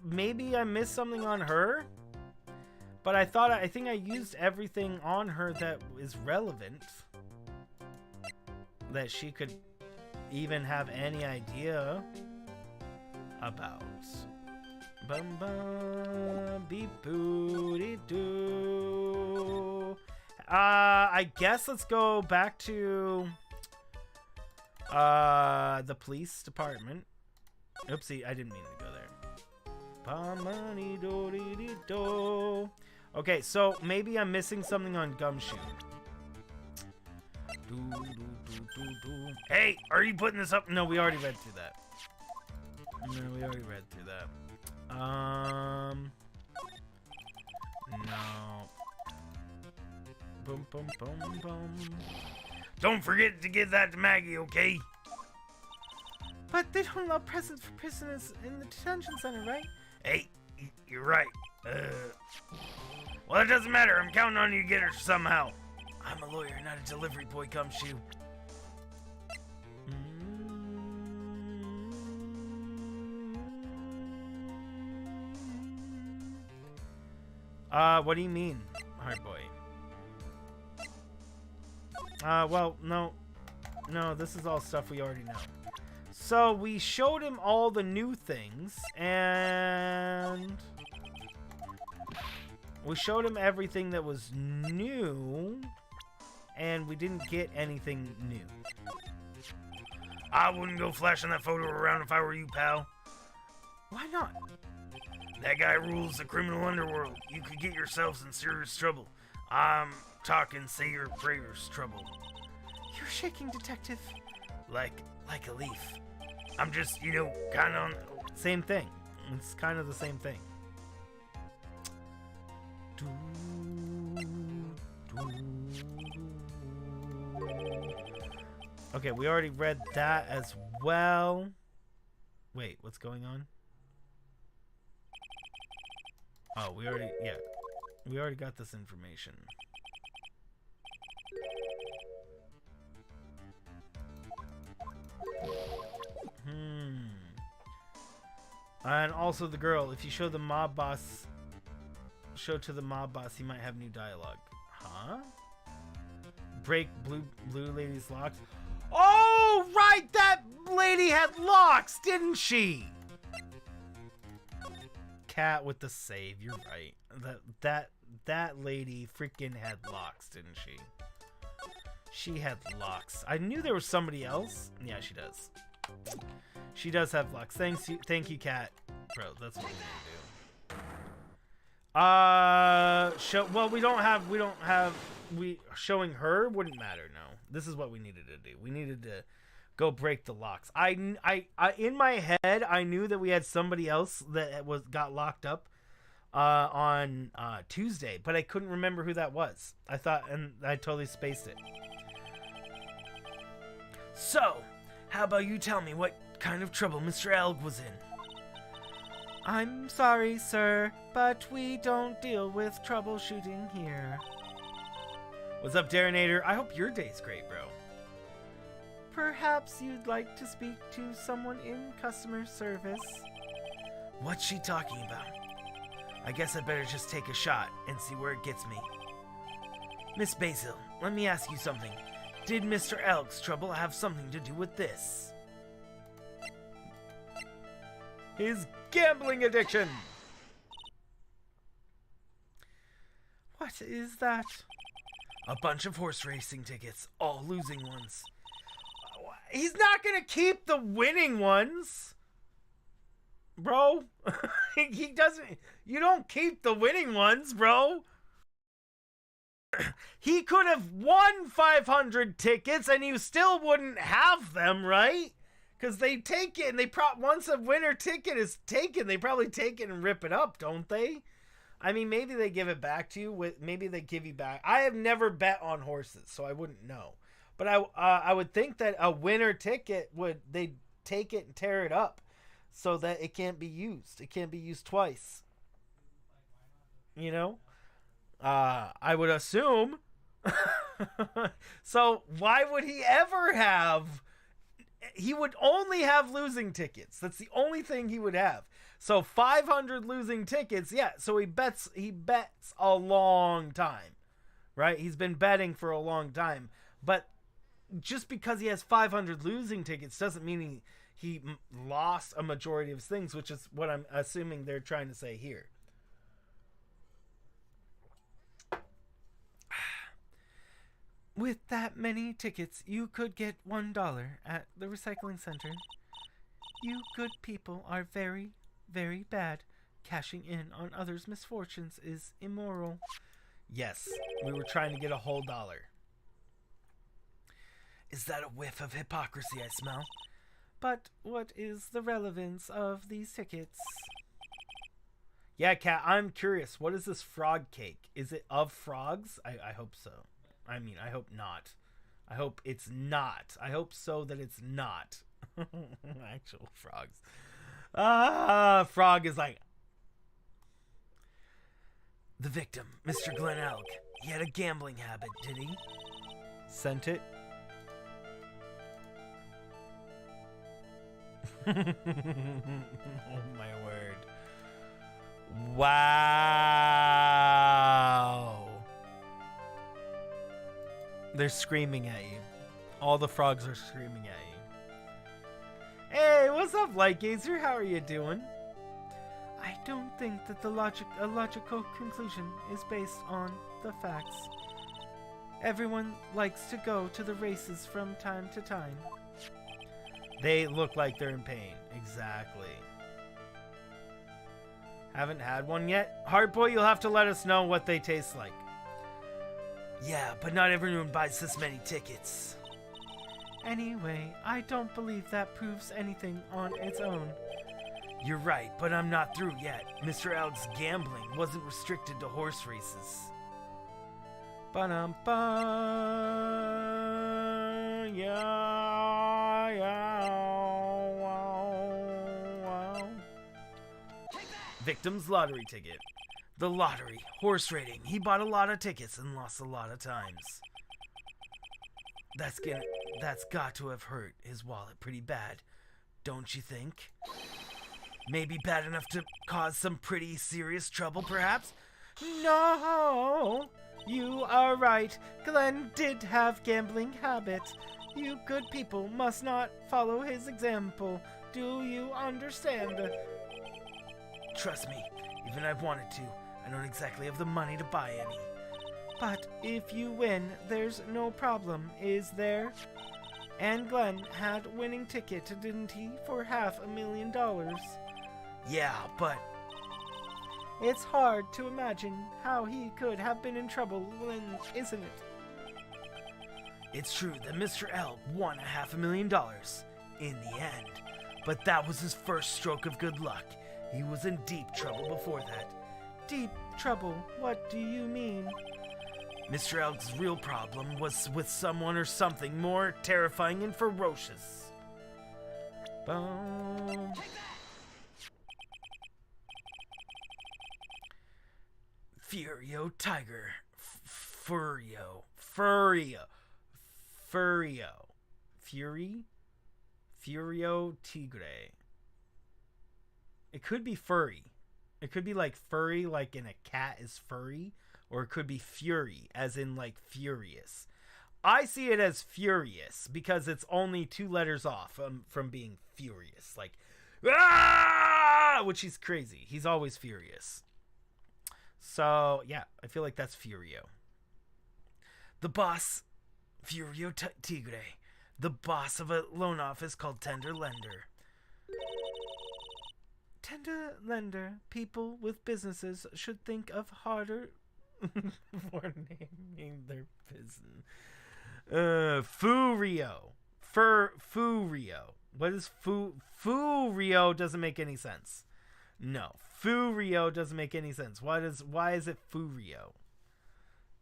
maybe I missed something on her, but I think I used everything on her that is relevant, that she could even have any idea about. Bum bum beep booty doo. I guess let's go back to The police department. Oopsie, I didn't mean to go there. Okay, so maybe I'm missing something on Gumshoe. Hey, are you putting this up? No, we already read through that. No. Boom, boom, boom, boom. Don't forget to give that to Maggie, okay? But they don't allow presents for prisoners in the detention center, right? Hey, you're right. Well, it doesn't matter. I'm counting on you to get her somehow. I'm a lawyer, not a delivery boy, Gumshoe. What do you mean, hard boy? Well, no, this is all stuff we already know. So we showed him all the new things, and we showed him everything that was new, and we didn't get anything new. I wouldn't go flashing that photo around if I were you, pal. Why not? That guy rules the criminal underworld. You could get yourselves in serious trouble. I'm talking say your prayers trouble. You're shaking, detective. Like a leaf. I'm just, kind of on... Same thing. It's kind of the same thing. Okay, we already read that as well. Wait, what's going on? Oh, we already got this information. And also the girl, if you show to the mob boss, he might have new dialogue. Huh? Break blue lady's locks. Oh, right, that lady had locks, didn't she? Cat with the save, you're right. That lady freaking had locks, didn't she? She had locks. I knew there was somebody else. Yeah, she does. She does have locks. Thank you, Cat. Bro, that's what we're gonna do. Well, showing her wouldn't matter. No, this is what we needed to do. We needed to go break the locks. I in my head, I knew that we had somebody else that got locked up on Tuesday, but I couldn't remember who that was. I totally spaced it. So, how about you tell me what kind of trouble Mr. Elg was in? I'm sorry, sir, but we don't deal with troubleshooting here. What's up, Darinator? I hope your day's great, bro. Perhaps you'd like to speak to someone in customer service. What's she talking about? I guess I better just take a shot and see where it gets me. Miss Basil, let me ask you something. Did Mr. Elk's trouble have something to do with this? His gambling addiction! What is that? A bunch of horse racing tickets, all losing ones. He's not gonna keep the winning ones! Bro, he doesn't. You don't keep the winning ones, bro. He could have won 500 tickets and you still wouldn't have them, right? Because they take it and once a winner ticket is taken, they probably take it and rip it up, don't they? I mean, maybe they give it back to you. Maybe they give you back. I have never bet on horses, so I wouldn't know. But I would think that a winner ticket they'd take it and tear it up so that it can't be used. It can't be used twice. You know? I would assume. So why would he ever have? He would only have losing tickets. That's the only thing he would have. So 500 losing tickets. Yeah. So he bets a long time, right? He's been betting for a long time. But just because he has 500 losing tickets doesn't mean he lost a majority of his things, which is what I'm assuming they're trying to say here. With that many tickets, you could get $1 at the recycling center. You good people are very, very bad. Cashing in on others' misfortunes is immoral. Yes, we were trying to get a whole dollar. Is that a whiff of hypocrisy I smell? But what is the relevance of these tickets? Yeah, Kat, I'm curious. What is this frog cake? Is it of frogs? I hope so. I mean, I hope not. I hope it's not. I hope so that it's not. Actual frogs. Frog is like... The victim, Mr. Glenn Elk. He had a gambling habit, did he? Sent it. Oh my word. Wow. They're screaming at you. All the frogs are screaming at you. Hey, what's up, Lightgazer? How are you doing? I don't think that a logical conclusion is based on the facts. Everyone likes to go to the races from time to time. They look like they're in pain. Exactly. Haven't had one yet? Hardboy, you'll have to let us know what they taste like. Yeah, but not everyone buys this many tickets. Anyway, I don't believe that proves anything on its own. You're right, but I'm not through yet. Mr. Elk's gambling wasn't restricted to horse races. Ba-dum-ba. Yeah, yeah. Wow. Victim's lottery ticket. The lottery, horse rating. He bought a lot of tickets and lost a lot of times. That's got to have hurt his wallet pretty bad, don't you think? Maybe bad enough to cause some pretty serious trouble, perhaps? No! You are right. Glenn did have gambling habits. You good people must not follow his example. Do you understand? Trust me, even if I wanted to, I don't exactly have the money to buy any. But if you win, there's no problem, is there? And Glenn had winning ticket, didn't he, for $500,000? Yeah, but... It's hard to imagine how he could have been in trouble when, isn't it? It's true that Mr. L won $500,000 in the end, but that was his first stroke of good luck. He was in deep trouble before that. Deep trouble? What do you mean? Mr. Elk's real problem was with someone or something more terrifying and ferocious. Boom. Furio Tiger. Furio. Furio Tigre. It could be furry. It could be like furry, like in a cat is furry, or it could be fury, as in like furious. I see it as furious because it's only 2 letters off from being furious. Like, ah! Which he's crazy. He's always furious. So, yeah, I feel like that's Furio. The boss, Furio Tigre. The boss of a loan office called Tender Lender. Tender Lender. People with businesses should think of harder for naming their business. Furio. Furio. What is Furio doesn't make any sense. No, Furio doesn't make any sense. Why is it Furio?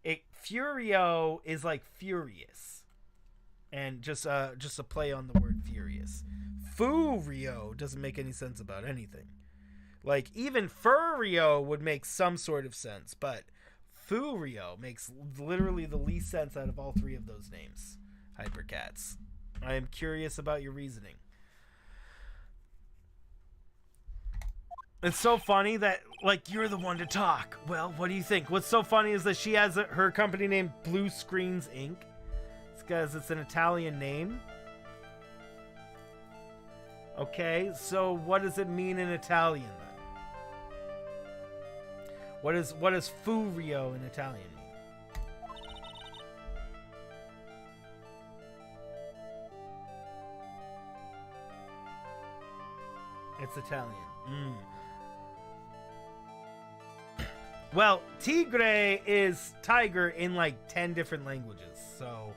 Furio is like furious, and just a play on the word furious. Furio doesn't make any sense about anything. Like even Furio would make some sort of sense, but Furio makes literally the least sense out of all 3 of those names. Hypercats. I am curious about your reasoning. It's so funny that, like, you're the one to talk. Well, what do you think? What's so funny is that she has her company named Blue Screens Inc. It's because it's an Italian name. Okay, so what does it mean in Italian then? What does Furio in Italian It's Italian. Well, tigre is tiger in like 10 different languages, so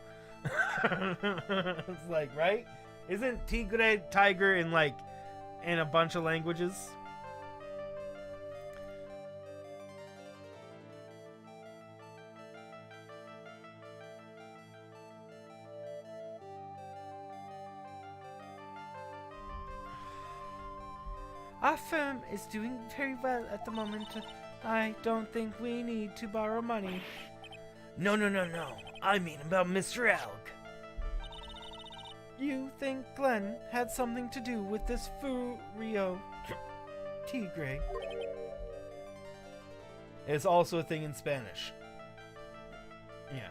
it's like, right? Isn't tigre tiger in like in a bunch of languages? Our firm is doing very well at the moment. I don't think we need to borrow money. No. I mean about Mr. Elk. You think Glenn had something to do with this Furio Tigre? It's also a thing in Spanish. Yeah.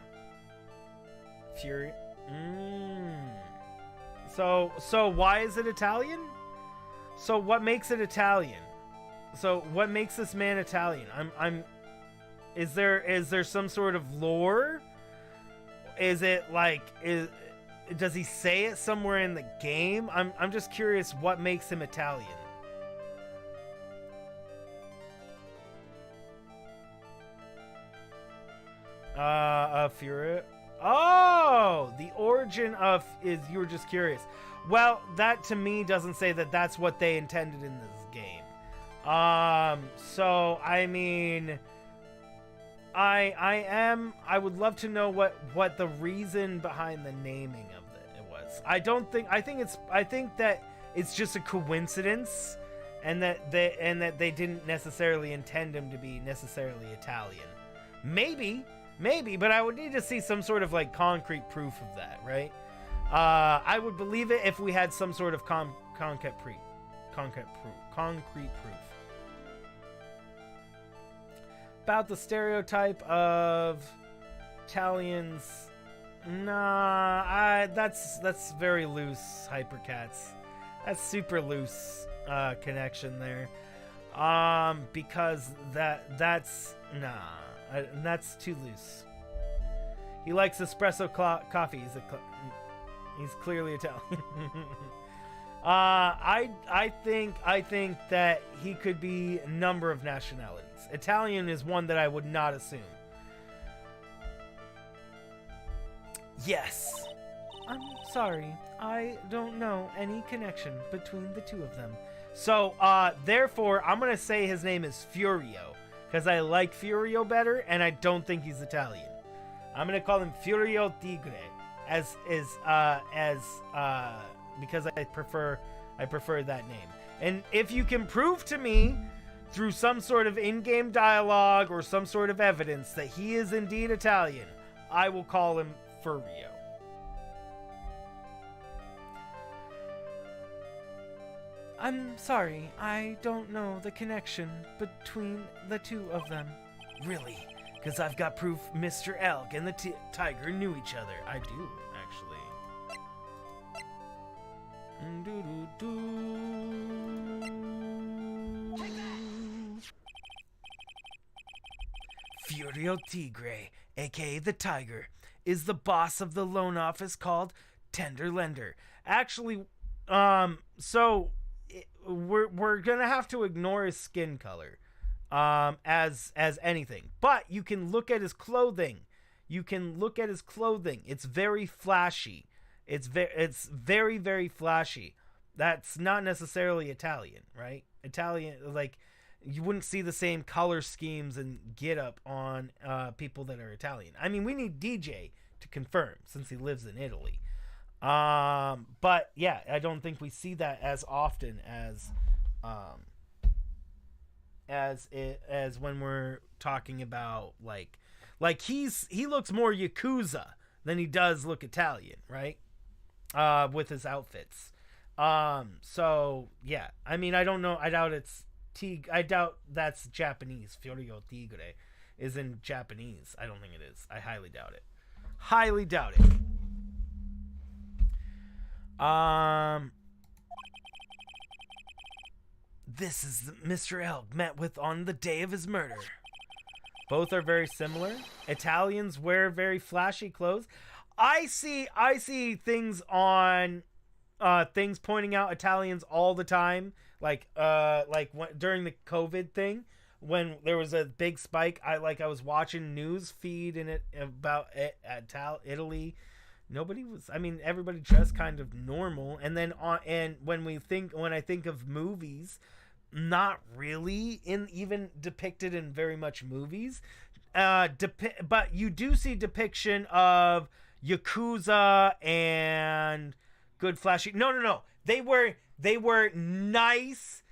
Fury. So why is it Italian? So what makes it Italian? So what makes this man Italian? Is there some sort of lore? Is it like does he say it somewhere in the game? I'm just curious what makes him Italian. Fury. Oh, the origin of is you were just curious. Well, that to me doesn't say that that's what they intended in this game. So I mean, I would love to know what the reason behind the naming of it was. I think that it's just a coincidence, and that they didn't necessarily intend him to be necessarily Italian. Maybe, but I would need to see some sort of like concrete proof of that, right? I would believe it if we had some sort of concrete proof. About the stereotype of Italians, nah, that's very loose, Hypercats. That's super loose connection there. Because that's that's too loose. He likes espresso coffee. He's clearly Italian. I think that he could be a number of nationalities. Italian is one that I would not assume. Yes. I'm sorry. I don't know any connection between the two of them. So, therefore, I'm going to say his name is Furio, because I like Furio better, and I don't think he's Italian. I'm going to call him Furio Tigre, because I prefer that name. And if you can prove to me through some sort of in-game dialogue or some sort of evidence that he is indeed Italian, I will call him Furio. I'm sorry, I don't know the connection between the two of them. Really? Because I've got proof Mr. Elk and the tiger knew each other. I do, actually. Furio Tigre, aka the Tiger, is the boss of the loan office called Tender Lender. Actually, so we're gonna have to ignore his skin color, as anything. But you can look at his clothing. It's very flashy. It's very, very flashy. That's not necessarily Italian, right? Italian, like, you wouldn't see the same color schemes and get up on people that are Italian. I mean, we need DJ to confirm since he lives in Italy. But yeah, I don't think we see that as often as when we're talking about like he looks more Yakuza than he does look Italian, right? With his outfits. So yeah, I mean, I don't know. I doubt that's Japanese. Furio Tigre is in Japanese. I don't think it is. I highly doubt it. This is Mr. Elk met with on the day of his murder. Both are very similar. Italians wear very flashy clothes. I see things on things pointing out Italians all the time, like during the COVID thing, when there was a big spike. I was watching news feed in it about Italy. Nobody was. I mean, everybody dressed kind of normal, and then when I think of movies, not really even depicted in very much movies. But you do see depiction of Yakuza and good flashy. No. They were nice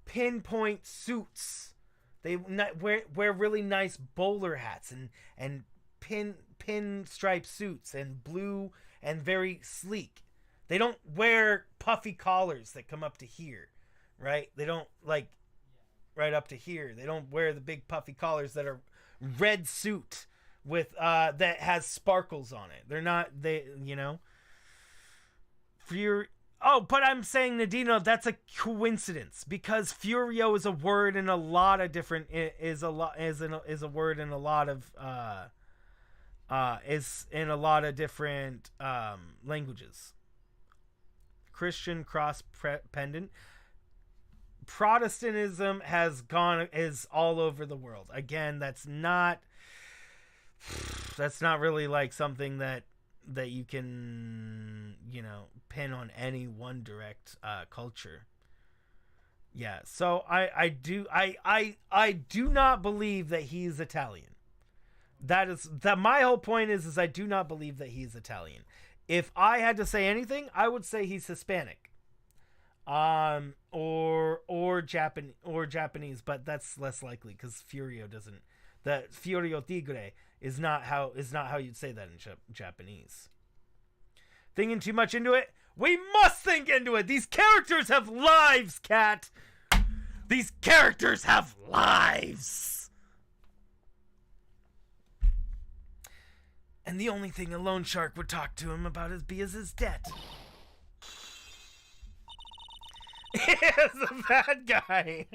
pinpoint suits. They wear really nice bowler hats and pinstripe suits and blue and very sleek. They don't wear puffy collars that come up to here, right? They don't like right up to here. They don't wear the big puffy collars that are red suit with that has sparkles on it. They're not but I'm saying, Nadino, that's a coincidence, because Furio is a word in a lot of different is a word in a lot of is in a lot of different languages. Christian cross pendant. Protestantism is all over the world. Again, that's not really like something that you can, pin on any one direct culture. Yeah, so I do not believe that he's Italian. That my whole point is I do not believe that he's Italian. If I had to say anything, I would say he's Hispanic. Or Japanese, but that's less likely because Furio Tigre is not how you'd say that in Japanese. Thinking too much into it? We must think into it. These characters have lives, Cat. These characters have lives. And the only thing a loan shark would talk to him about is his debt. He's a bad guy.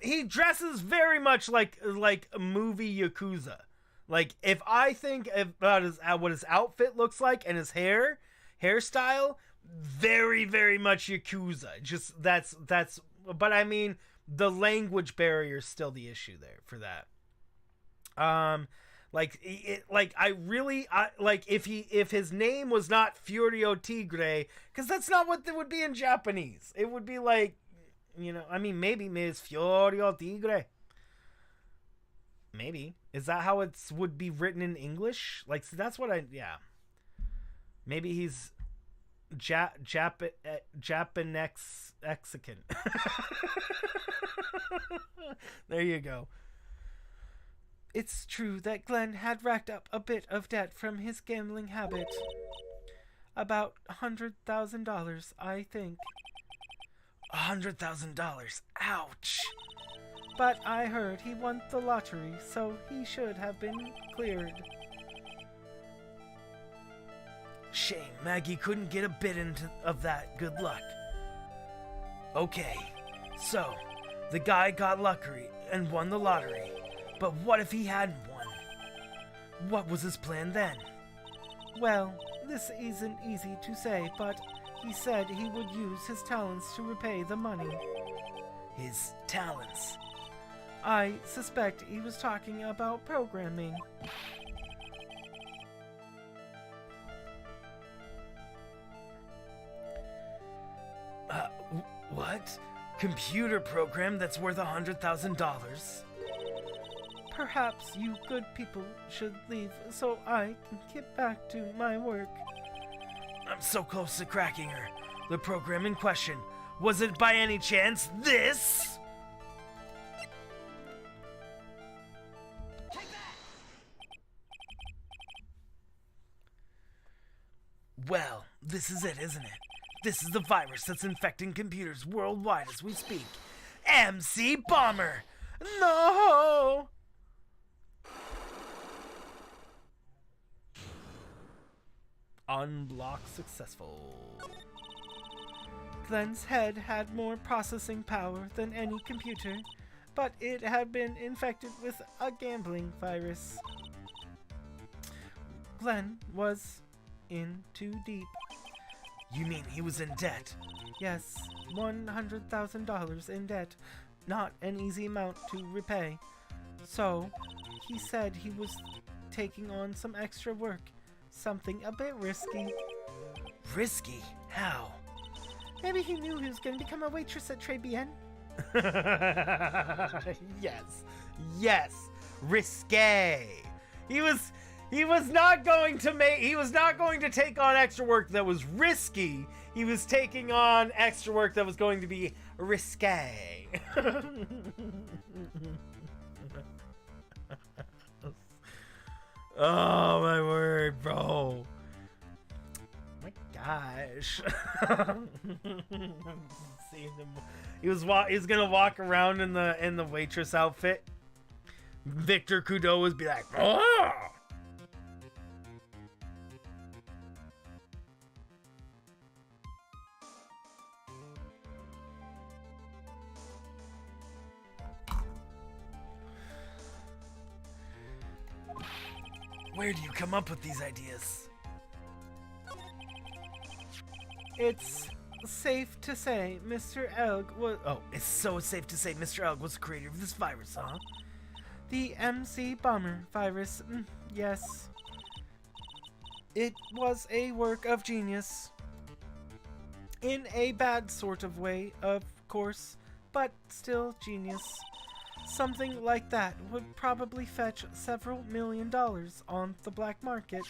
He dresses very much like a movie Yakuza. Like, if I think about what his outfit looks like and his hairstyle, very, very much Yakuza. Just that's. But I mean, the language barrier is still the issue there for that. If his name was not Furio Tigre, because that's not what it would be in Japanese. It would be like, maybe Miss Furio Tigre. Maybe. Is that how it would be written in English? Like, so that's what maybe he's Japanexican. There you go. It's true that Glenn had racked up a bit of debt from his gambling habit. About $100,000, I think. $100,000. Ouch. But I heard he won the lottery, so he should have been cleared. Shame Maggie couldn't get a bit of that good luck. Okay, so the guy got lucky and won the lottery. But what if he hadn't won? What was his plan then? Well, this isn't easy to say, but he said he would use his talents to repay the money. His talents? I suspect he was talking about programming. What? Computer program that's worth $100,000? Perhaps you good people should leave so I can get back to my work. I'm so close to cracking her. The program in question. Was it by any chance this? Well, this is it, isn't it? This is the virus that's infecting computers worldwide as we speak. MC Bomber! No! Unblock successful. Glenn's head had more processing power than any computer, but it had been infected with a gambling virus. Glenn was in too deep. You mean he was in debt? Yes, $100,000 in debt. Not an easy amount to repay. So, he said he was taking on some extra work. Something a bit risky. Risky? How? Maybe he knew he was going to become a waitress at Tribulations. Yes. Yes. Risque. He was not going to take on extra work that was risky. He was taking on extra work that was going to be risque. Oh my word, bro. My gosh. He's gonna walk around in the waitress outfit. Victor Kudo would be like, oh! Where do you come up with these ideas? It's safe to say Mr. Elg was... Oh, it's so safe to say Mr. Elg was the creator of this virus, huh? The MC Bomber virus, yes. It was a work of genius. In a bad sort of way, of course, but still genius. Something like that would probably fetch several $1 million on the black market.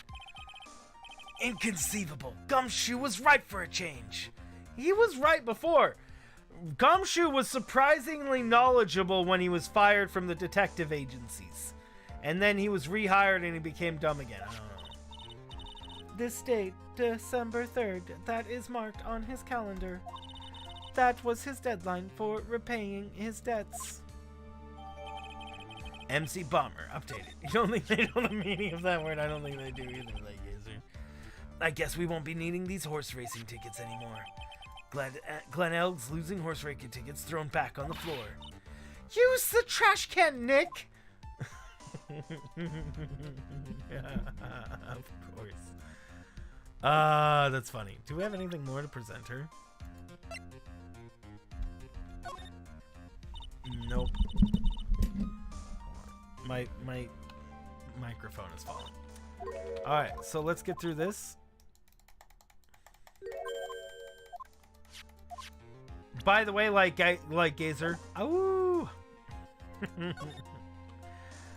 Inconceivable. Gumshoe was right for a change. He was right before. Gumshoe was surprisingly knowledgeable when he was fired from the detective agencies. And then he was rehired and he became dumb again. I don't know. This date, December 3rd, that is marked on his calendar. That was his deadline for repaying his debts. MC Bomber, updated. You don't think they know the meaning of that word? I don't think they do either, like Gazer. I guess we won't be needing these horse racing tickets anymore. Glenn Elg's losing horse racing tickets thrown back on the floor. Use the trash can, Nick! Of course. That's funny. Do we have anything more to present her? Nope. My microphone is falling. Alright, so let's get through this. By the way, like Gazer. Ooh.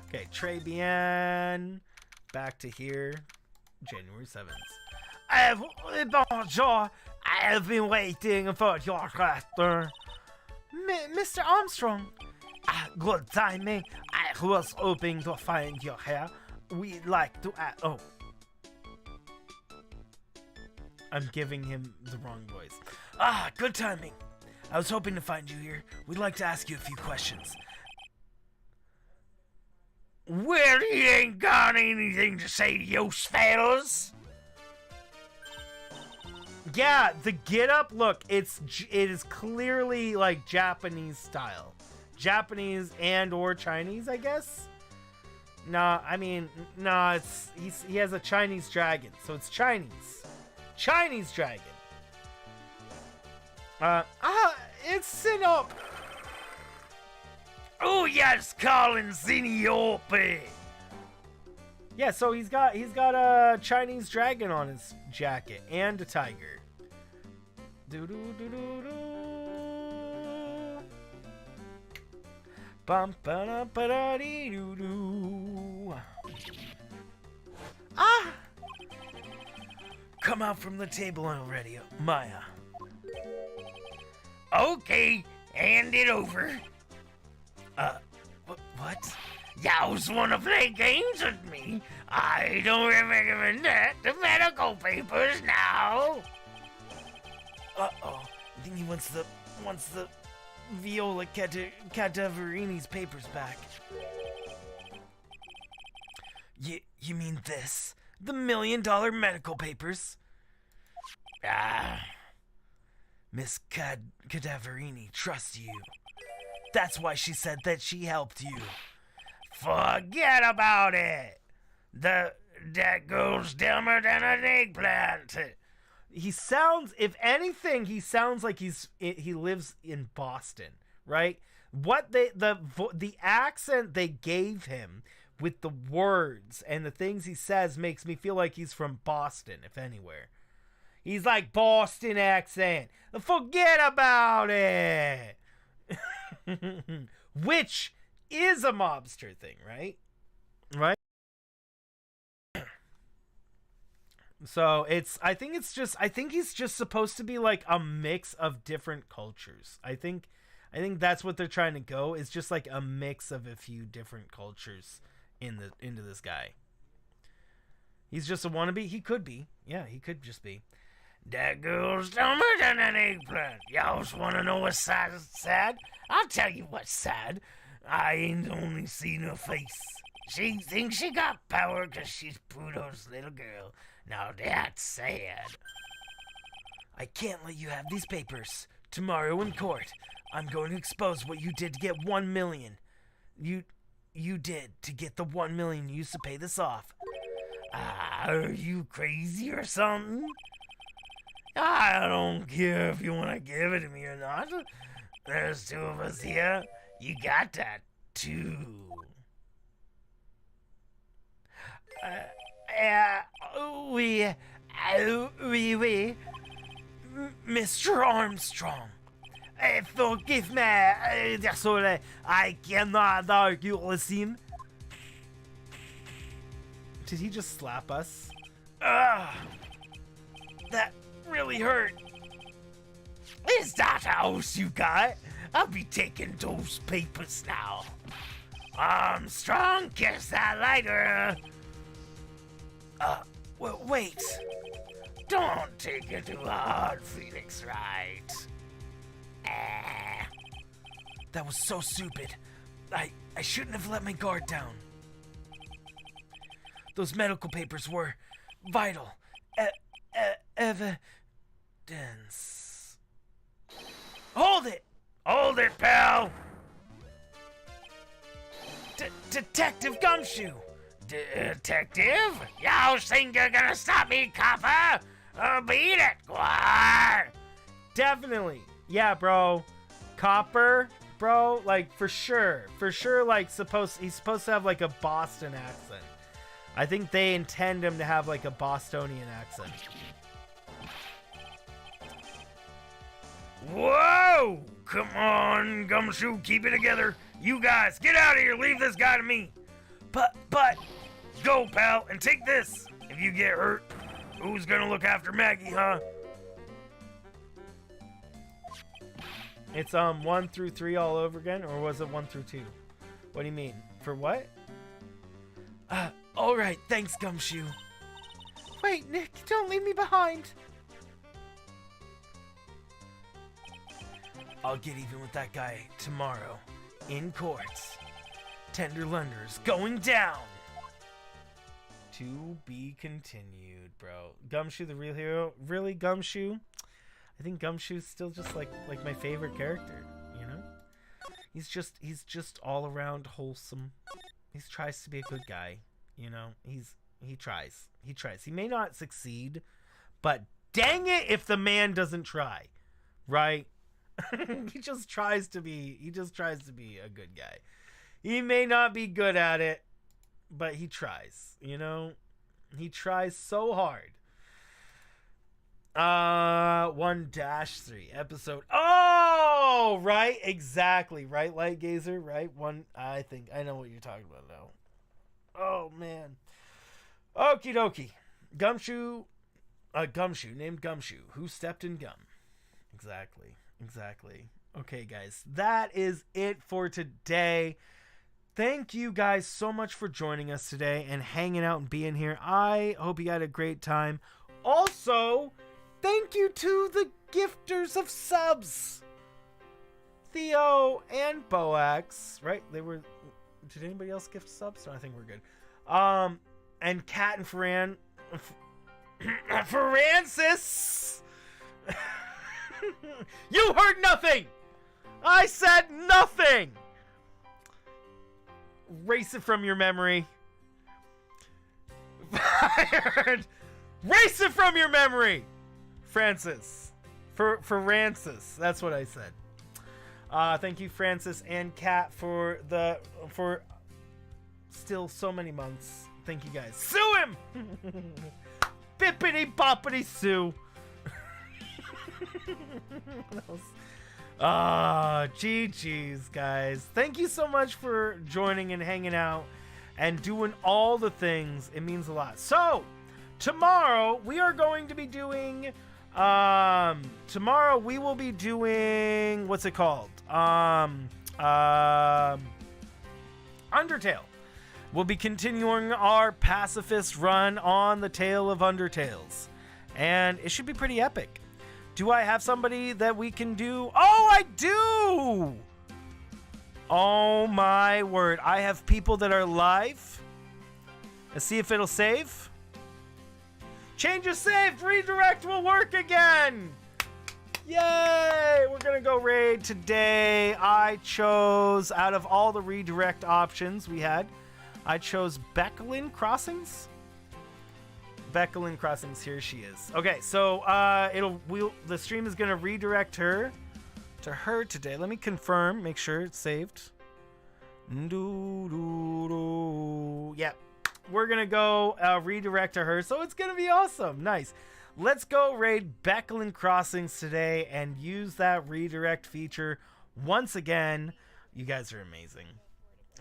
Okay, Trebian. Back to here. January 7th. Bonjour. I have been waiting for your letter. Mr. Armstrong. Good timing. I was hoping to find you here. We'd like to add. Oh. I'm giving him the wrong voice. Good timing. I was hoping to find you here. We'd like to ask you a few questions. Well, you ain't got anything to say to those fellas? Yeah, the get up look, it is clearly like Japanese style. Japanese and or Chinese, I guess. Nah, I mean, nah, he has a Chinese dragon, so it's Chinese. Chinese dragon. It's Sinop. Oh yes, Colin Ziniope. Yeah, so he's got a Chinese dragon on his jacket and a tiger. Do do do do do. Bum ba da ba da dee doo doo. Come out from the table already, Maya. Okay, hand it over. What? Y'all's wanna play games with me? I don't remember that. The medical papers now. Uh-oh. I think he wants the Viola Cadaverini's papers back. You mean this? The $1 million medical papers? Miss Cadaverini trusts you. That's why she said that she helped you. Forget about it. That girl's dumber than an eggplant. He sounds, if anything, he sounds like he lives in Boston, right? What the accent they gave him with the words and the things he says makes me feel like he's from Boston, if anywhere. He's like Boston accent. Forget about it. Which is a mobster thing, right? Right? So I think he's just supposed to be like a mix of different cultures. I think that's what they're trying to go, is just like a mix of a few different cultures into this guy. He's just a wannabe. He could be. Yeah, he could just be. That girl's dumber than an eggplant. Y'all want to know what's sad? I'll tell you what's sad. I ain't only seen her face. She thinks she got power because she's Pluto's little girl. Now that's sad. I can't let you have these papers. Tomorrow in court, I'm going to expose what you did to get 1 million. You did to get the 1 million you used to pay this off. Are you crazy or something? I don't care if you want to give it to me or not. There's two of us here. You got that, too. Oui. Mr. Armstrong. Forgive me, désolé. I cannot argue with him. Did he just slap us? That really hurt. Is that a house you got? I'll be taking those papers now. Armstrong, kiss that lighter. Wait. Don't take it too hard, Felix Wright. That was so stupid. I shouldn't have let my guard down. Those medical papers were vital. Evidence. Hold it! Hold it, pal! Detective Gumshoe! Detective? Y'all think you're gonna stop me, copper? Beat it, Guar! Definitely. Yeah, bro. Copper, bro, like for sure, like he's supposed to have like a Boston accent. I think they intend him to have like a Bostonian accent. Whoa! Come on, Gumshoe, keep it together. You guys, get out of here. Leave this guy to me. But, go, pal, and take this. If you get hurt, who's gonna look after Maggie, huh? It's 1 through 3 all over again, or was it 1 through 2? What do you mean? For what? All right, thanks, Gumshoe. Wait, Nick, don't leave me behind. I'll get even with that guy tomorrow in courts. Tender Lunder's going down. To be continued, bro. Gumshoe, the real hero. Really, Gumshoe? I think Gumshoe's still just like my favorite character, you know? He's just all around wholesome. He tries to be a good guy, you know? He tries. He may not succeed, but dang it if the man doesn't try. Right? he just tries to be a good guy. He may not be good at it, but he tries, you know? He tries so hard. 1-3 episode. Oh, right, exactly, right, Light Gazer, right? I think I know what you're talking about now. Oh man. Okie dokie. Gumshoe named Gumshoe, who stepped in gum. Exactly. Okay, guys, that is it for today. Thank you guys so much for joining us today and hanging out and being here. I hope you had a great time. Also, thank you to the gifters of subs, Theo and Boax, right? Did anybody else gift subs? No, I think we're good. And Kat and Francis. You heard nothing! I said nothing! Erase it from your memory. Fired! Erase it from your memory! Francis. For Francis. That's what I said. Thank you, Francis and Kat, for still so many months. Thank you, guys. Sue him! Bippity boppity sue. GG's, guys. Thank you so much for joining and hanging out and doing all the things. It means a lot. So, tomorrow we are going to be doing tomorrow we will be doing, what's it called? Undertale. We'll be continuing our pacifist run on the Tale of Undertales. And it should be pretty epic. Do I have somebody that we can do? Oh, I do! Oh my word. I have people that are live. Let's see if it'll save. Changes saved. Redirect will work again. Yay! We're gonna go raid today. I chose, out of all the redirect options we had, I chose Becklin Crossings. Becklin Crossings, here she is. Okay, so the stream is gonna redirect her to her today. Let me confirm, make sure it's saved. Yeah, we're gonna go redirect to her, so it's gonna be awesome. Nice. Let's go raid Becklin Crossings today and use that redirect feature once again. You guys are amazing.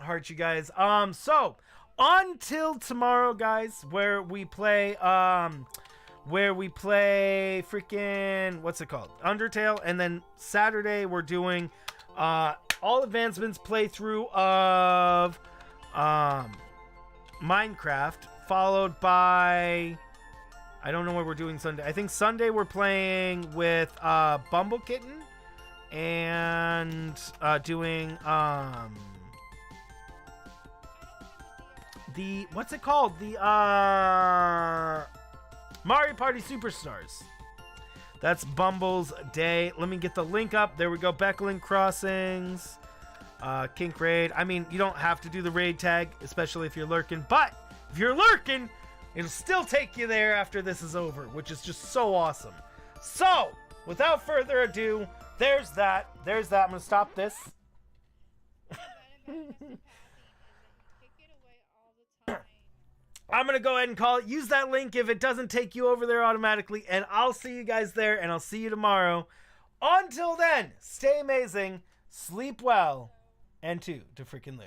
Heart, you guys. So until tomorrow, guys, where we play freaking, what's it called? Undertale, and then Saturday we're doing all advancements playthrough of Minecraft, followed by, I don't know what we're doing Sunday. I think Sunday we're playing with BumbbleKitten and doing the, what's it called? The Mario Party Superstars. That's Bumble's day. Let me get the link up. There we go. Becklin Crossings. Kink Raid. I mean, you don't have to do the raid tag, especially if you're lurking. But if you're lurking, it'll still take you there after this is over, which is just so awesome. So, without further ado, there's that. There's that. I'm going to stop this. I'm going to go ahead and call it. Use that link if it doesn't take you over there automatically. And I'll see you guys there, and I'll see you tomorrow. Until then, stay amazing, sleep well, and to freaking Lou.